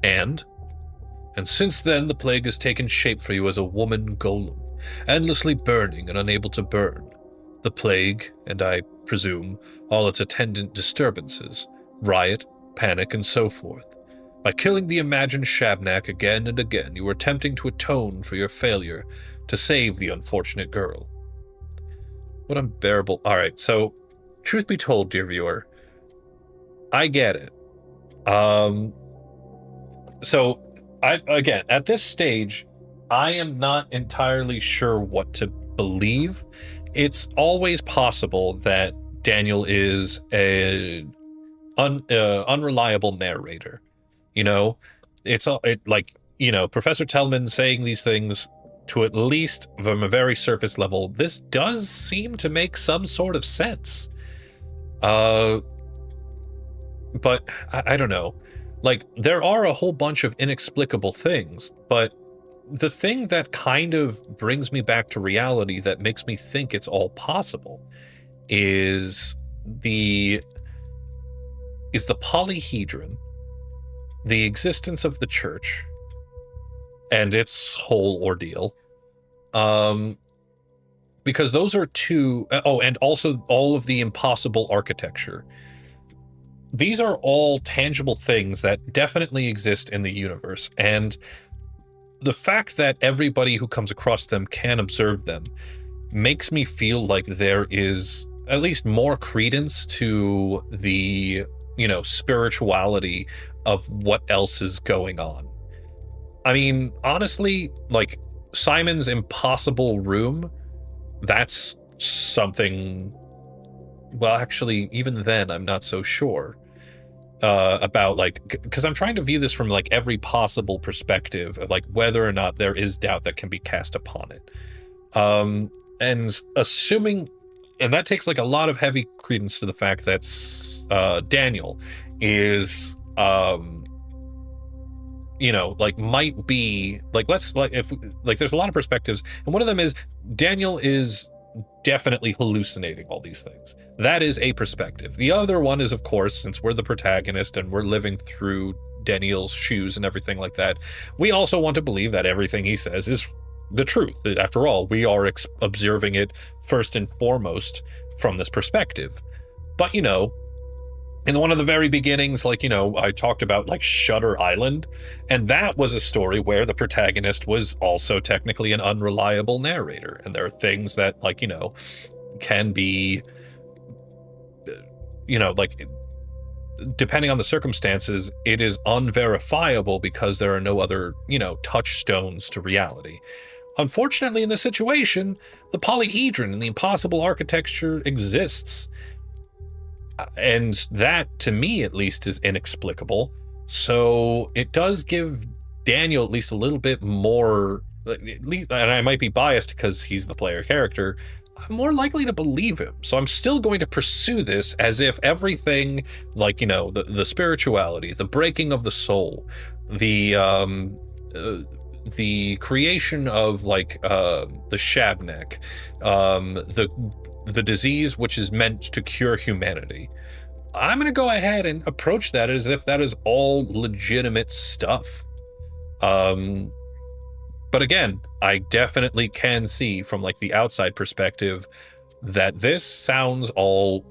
And since then, the plague has taken shape for you as a woman golem, endlessly burning and unable to burn. The plague, and I presume all its attendant disturbances, riot, panic, and so forth. By killing the imagined Shabnak again and again, you were attempting to atone for your failure to save the unfortunate girl. What unbearable... Alright, so, truth be told, dear viewer, I get it. So, again, at this stage, I am not entirely sure what to believe. It's always possible that Daniel is an unreliable narrator. You know, Professor Tellman saying these things to at least from a very surface level, this does seem to make some sort of sense. But I don't know. Like, there are a whole bunch of inexplicable things, but the thing that kind of brings me back to reality that makes me think it's all possible is the polyhedron, the existence of the church and its whole ordeal, because those are two... Oh, and also all of the impossible architecture. These are all tangible things that definitely exist in the universe, and the fact that everybody who comes across them can observe them makes me feel like there is at least more credence to the, spirituality of what else is going on. I mean, honestly, like, Simon's impossible room, that's something... Well, actually, even then, I'm not so sure about, like, because I'm trying to view this from, like, every possible perspective of, like, whether or not there is doubt that can be cast upon it. And assuming... And that takes, like, a lot of heavy credence to the fact that Daniel is... might be like, there's a lot of perspectives, and one of them is Daniel is definitely hallucinating all these things. That is a perspective. The other one is, of course, since we're the protagonist and we're living through Daniel's shoes and everything like that, we also want to believe that everything he says is the truth. After all, we are observing it first and foremost from this perspective. But, in one of the very beginnings, I talked about, like, Shutter Island, and that was a story where the protagonist was also technically an unreliable narrator, and there are things that, can be, depending on the circumstances, it is unverifiable because there are no other, touchstones to reality. Unfortunately, in this situation, the polyhedron and the impossible architecture exists. And that, to me at least, is inexplicable. So it does give Daniel at least a little bit more, at least, and I might be biased because he's the player character, I'm more likely to believe him. So I'm still going to pursue this as if everything, the spirituality, the breaking of the soul, the creation of, the Shabnak, the disease which is meant to cure humanity. I'm going to go ahead and approach that as if that is all legitimate stuff. But again, I definitely can see from, the outside perspective that this sounds all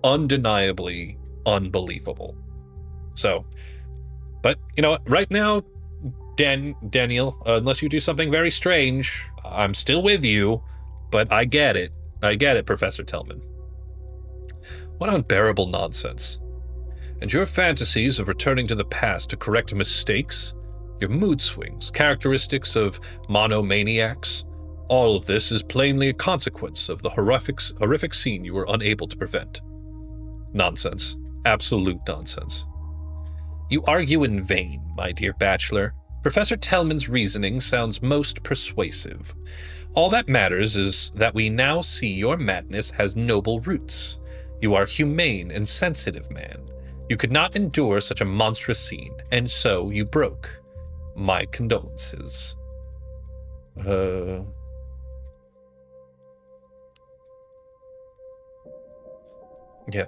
undeniably unbelievable. So, but, right now, Daniel, unless you do something very strange, I'm still with you, but I get it. I get it, Professor Tellman. What unbearable nonsense. And your fantasies of returning to the past to correct mistakes? your mood swings, characteristics of monomaniacs. All of this is plainly a consequence of the horrific scene you were unable to prevent. Nonsense. Absolute nonsense. You argue in vain, my dear bachelor. Professor Tellman's reasoning sounds most persuasive. All that matters is that we now see your madness has noble roots. You are humane and sensitive man. You could not endure such a monstrous scene, and so you broke. My condolences. Yeah.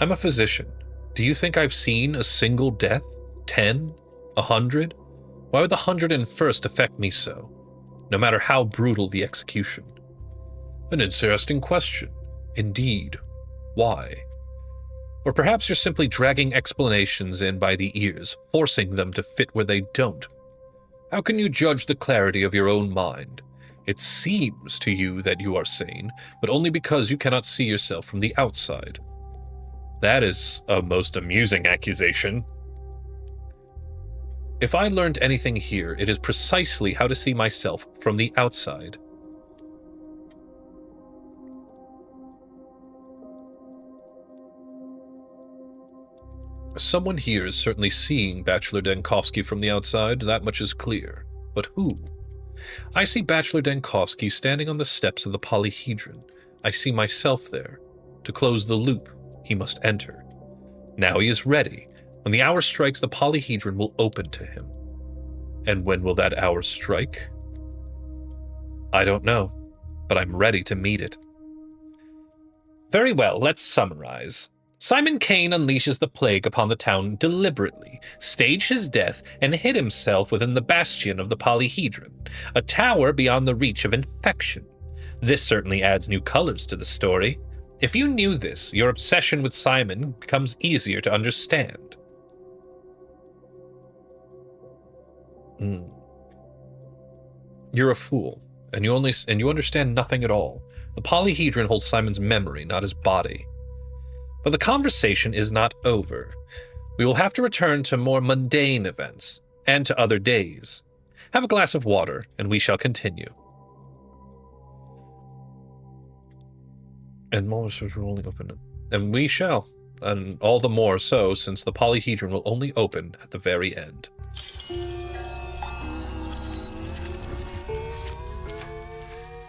I'm a physician. Do you think I've seen a single death? 10? 100? Why would the 101st affect me so? No matter how brutal the execution. An interesting question. Indeed. Why? Or perhaps you're simply dragging explanations in by the ears, forcing them to fit where they don't. How can you judge the clarity of your own mind? It seems to you that you are sane, but only because you cannot see yourself from the outside. That is a most amusing accusation. If I learned anything here, it is precisely how to see myself from the outside. Someone here is certainly seeing Bachelor Denkovsky from the outside, that much is clear. But who? I see Bachelor Denkovsky standing on the steps of the polyhedron. I see myself there. To close the loop, he must enter. Now he is ready. When the hour strikes, the polyhedron will open to him. And when will that hour strike? I don't know, but I'm ready to meet it. Very well, let's summarize. Simon Kane unleashes the plague upon the town deliberately, staged his death, and hid himself within the bastion of the polyhedron, a tower beyond the reach of infection. This certainly adds new colors to the story. If you knew this, your obsession with Simon becomes easier to understand. You're a fool, and you understand nothing at all. The polyhedron holds Simon's memory, not his body. But the conversation is not over. We will have to return to more mundane events, and to other days. Have a glass of water, and we shall continue. And monsters will only open. And we shall, and all the more so since the polyhedron will only open at the very end.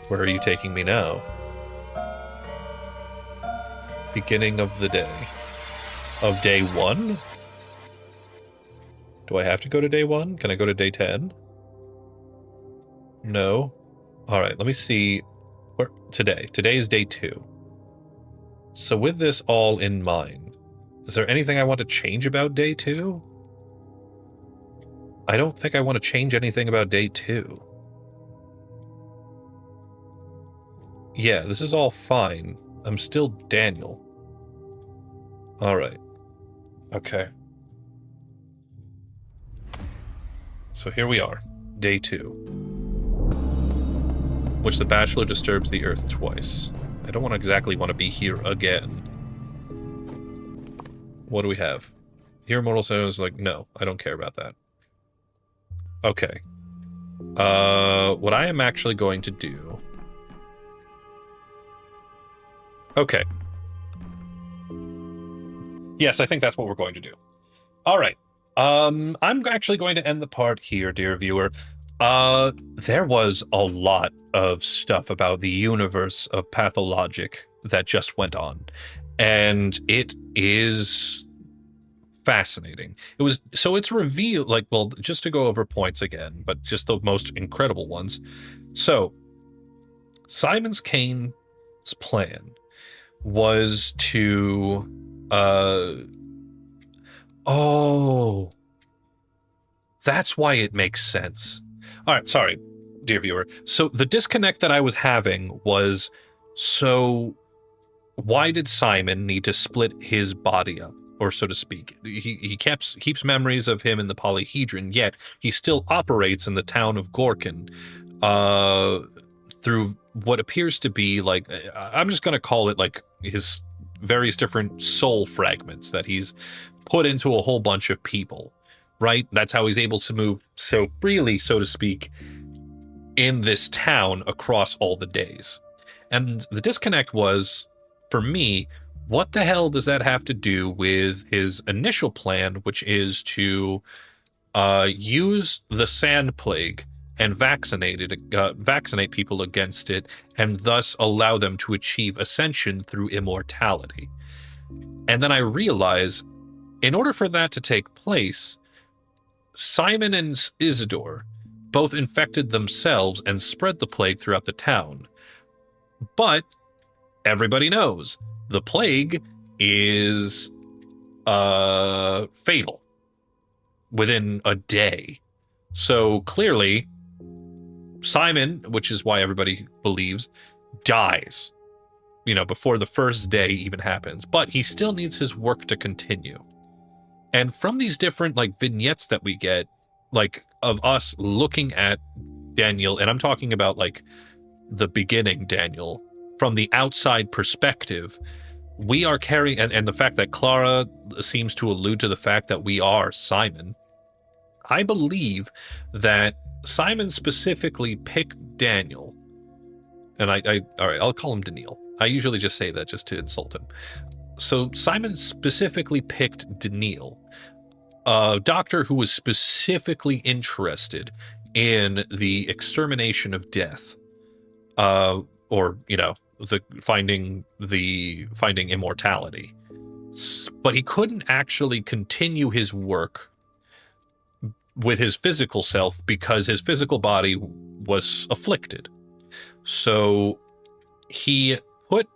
Where are you taking me now? Beginning of the day. Of day 1? Do I have to go to day 1? Can I go to day 10? No. Alright, let me see. Where today. Today is day 2. So with this all in mind, is there anything I want to change about day 2? I don't think I want to change anything about day 2. Yeah, this is all fine. I'm still Daniel. Alright. Okay. So here we are. Day 2. Which the Bachelor disturbs the Earth twice. I don't exactly want to be here again. What do we have? Here Mortal says, like, no, I don't care about that. Okay. What I am actually going to do... Okay. Yes, I think that's what we're going to do. All right. I'm actually going to end the part here, dear viewer. There was a lot of stuff about the universe of Pathologic that just went on, and it is fascinating. It's revealed, like, well, just to go over points again, but just the most incredible ones. So, Simon Kane's plan was to, oh, that's why it makes sense. All right, sorry, dear viewer. So the disconnect that I was having was, so why did Simon need to split his body up, or so to speak? He keeps memories of him in the polyhedron, yet he still operates in the town of Gorkin through what appears to be like, I'm just going to call it like his various different soul fragments that he's put into a whole bunch of people, right? That's how he's able to move so freely, so to speak, in this town across all the days. And the disconnect was, for me, what the hell does that have to do with his initial plan, which is to use the sand plague and vaccinate people against it, and thus allow them to achieve ascension through immortality. And then I realize, in order for that to take place, Simon and Isidore both infected themselves and spread the plague throughout the town. But everybody knows the plague is fatal within a day. So clearly, Simon, which is why everybody believes, dies, before the first day even happens. But he still needs his work to continue. And from these different vignettes that we get, of us looking at Daniel, and I'm talking about the beginning Daniel, from the outside perspective, we are carrying, and the fact that Clara seems to allude to the fact that we are Simon, I believe that Simon specifically picked Daniel, and all right, I'll call him Daniel. I usually just say that just to insult him. So Simon specifically picked Daniel, a doctor who was specifically interested in the extermination of death, finding immortality. But he couldn't actually continue his work with his physical self because his physical body was afflicted. So he put,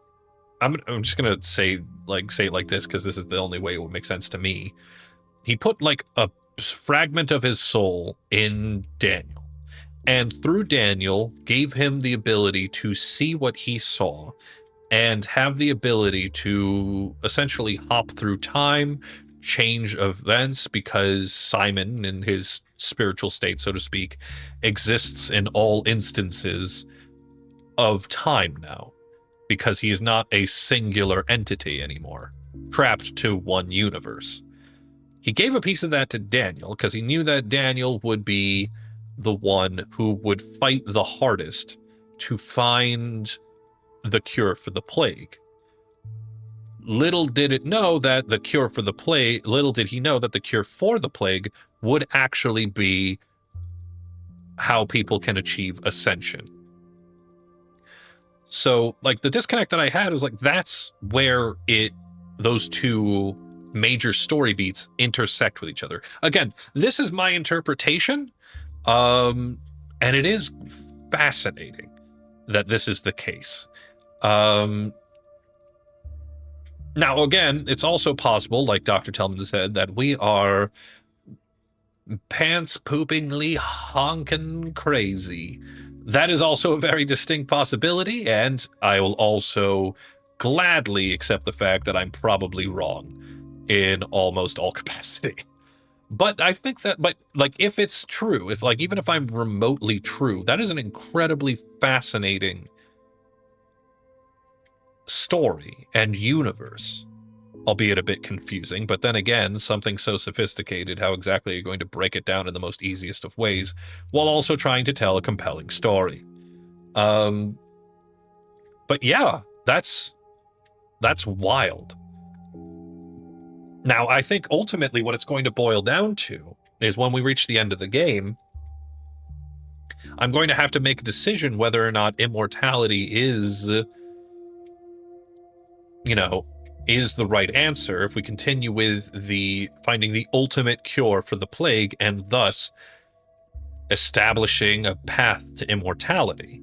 I'm just gonna say it like this because this is the only way it would make sense to me. He put a fragment of his soul in Daniel, and through Daniel gave him the ability to see what he saw and have the ability to essentially hop through time, change events, because Simon, in his spiritual state, so to speak, exists in all instances of time now, because he is not a singular entity anymore, trapped to one universe. He gave a piece of that to Daniel because he knew that Daniel would be the one who would fight the hardest to find the cure for the plague. Little did he know that the cure for the plague would actually be how people can achieve ascension. So, the disconnect that I had was that's where those two major story beats intersect with each other. Again, this is my interpretation, and it is fascinating that this is the case. Now, again, it's also possible, like Dr. Tellman said, that we are pants-poopingly honkin' crazy. That is also a very distinct possibility, and I will also gladly accept the fact that I'm probably wrong in almost all capacity. But I think that, if it's true, even if I'm remotely true, that is an incredibly fascinating story and universe, albeit a bit confusing. But then again, something so sophisticated, how exactly are you going to break it down in the most easiest of ways while also trying to tell a compelling story? But yeah, that's wild. Now, I think ultimately what it's going to boil down to is when we reach the end of the game, I'm going to have to make a decision whether or not immortality is the right answer if we continue with finding the ultimate cure for the plague and thus establishing a path to immortality.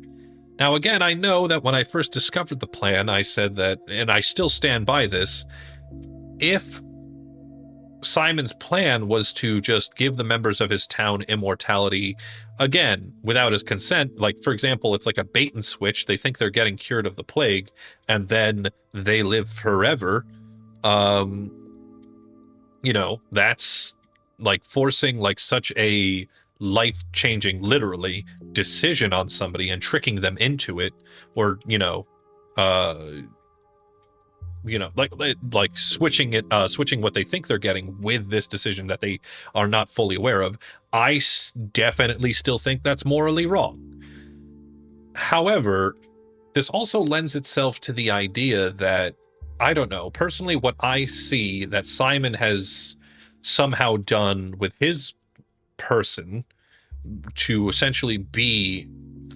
Now, again, I know that when I first discovered the plan, I said that, and I still stand by this, if Simon's plan was to just give the members of his town immortality, again, without his consent, for example, it's like a bait and switch. They think they're getting cured of the plague, and then they live forever. That's forcing such a life-changing, literally, decision on somebody and tricking them into it, or like switching what they think they're getting with this decision that they are not fully aware of. I definitely still think that's morally wrong. However, this also lends itself to the idea that, I don't know, personally, what I see that Simon has somehow done with his person to essentially be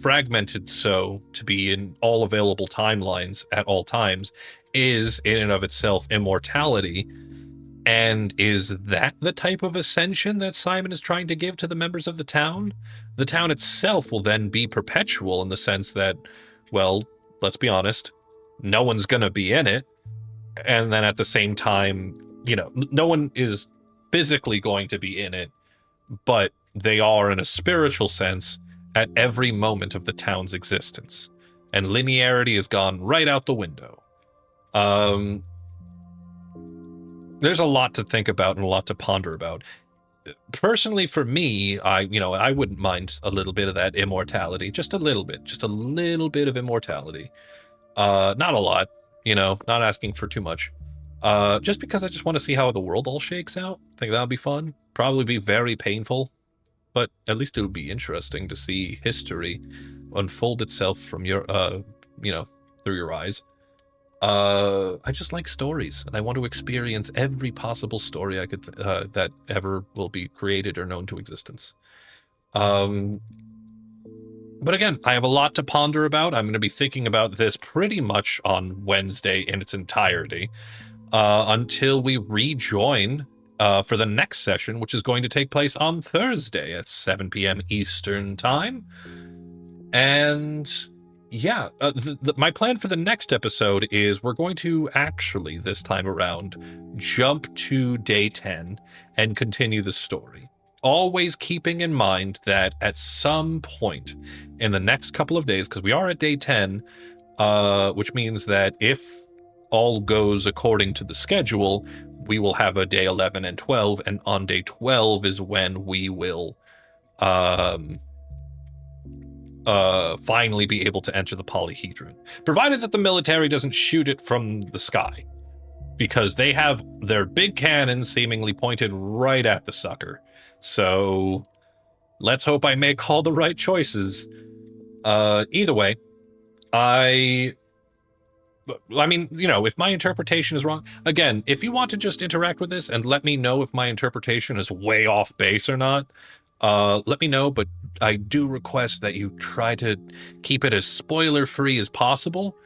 fragmented, so to be in all available timelines at all times, is in and of itself immortality. And is that the type of ascension that Simon is trying to give to the members of the town? The town itself will then be perpetual in the sense that, well, let's be honest, no one's going to be in it. And then at the same time, no one is physically going to be in it, but they are, in a spiritual sense, at every moment of the town's existence. And linearity has gone right out the window. There's a lot to think about and a lot to ponder about. Personally, for me, I wouldn't mind a little bit of that immortality, just a little bit of immortality. Not a lot, not asking for too much. Just because I just want to see how the world all shakes out. I think that'll be fun. Probably be very painful, but at least it would be interesting to see history unfold itself from your, through your eyes. I just like stories, and I want to experience every possible story I could that ever will be created or known to existence. But again, I have a lot to ponder about. I'm going to be thinking about this pretty much on Wednesday in its entirety, until we rejoin for the next session, which is going to take place on Thursday at 7 p.m. Eastern Time. And yeah, my plan for the next episode is we're going to actually, this time around, jump to day 10 and continue the story. Always keeping in mind that at some point in the next couple of days, because we are at day 10, which means that if all goes according to the schedule, we will have a day 11 and 12, and on day 12 is when we will finally be able to enter the polyhedron, provided that the military doesn't shoot it from the sky, because they have their big cannons seemingly pointed right at the sucker. So let's hope I make all the right choices. Either way, I mean, if my interpretation is wrong, again, if you want to just interact with this and let me know if my interpretation is way off base or not, let me know, but I do request that you try to keep it as spoiler-free as possible.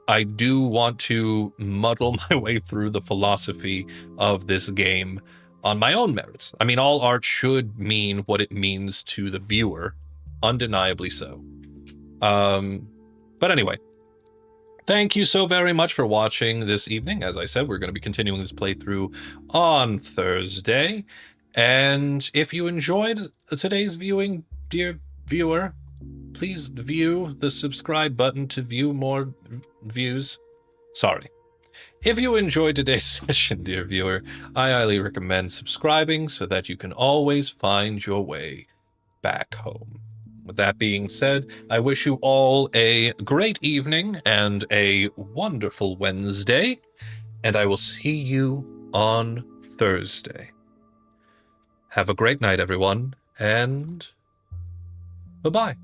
I do want to muddle my way through the philosophy of this game on my own merits. I mean, all art should mean what it means to the viewer, undeniably so. But anyway, thank you so very much for watching this evening. As I said, we're going to be continuing this playthrough on Thursday. And if you enjoyed today's viewing, dear viewer, please view the subscribe button to view more views. Sorry. If you enjoyed today's session, dear viewer, I highly recommend subscribing so that you can always find your way back home. With that being said, I wish you all a great evening and a wonderful Wednesday, and I will see you on Thursday. Have a great night, everyone, and bye-bye.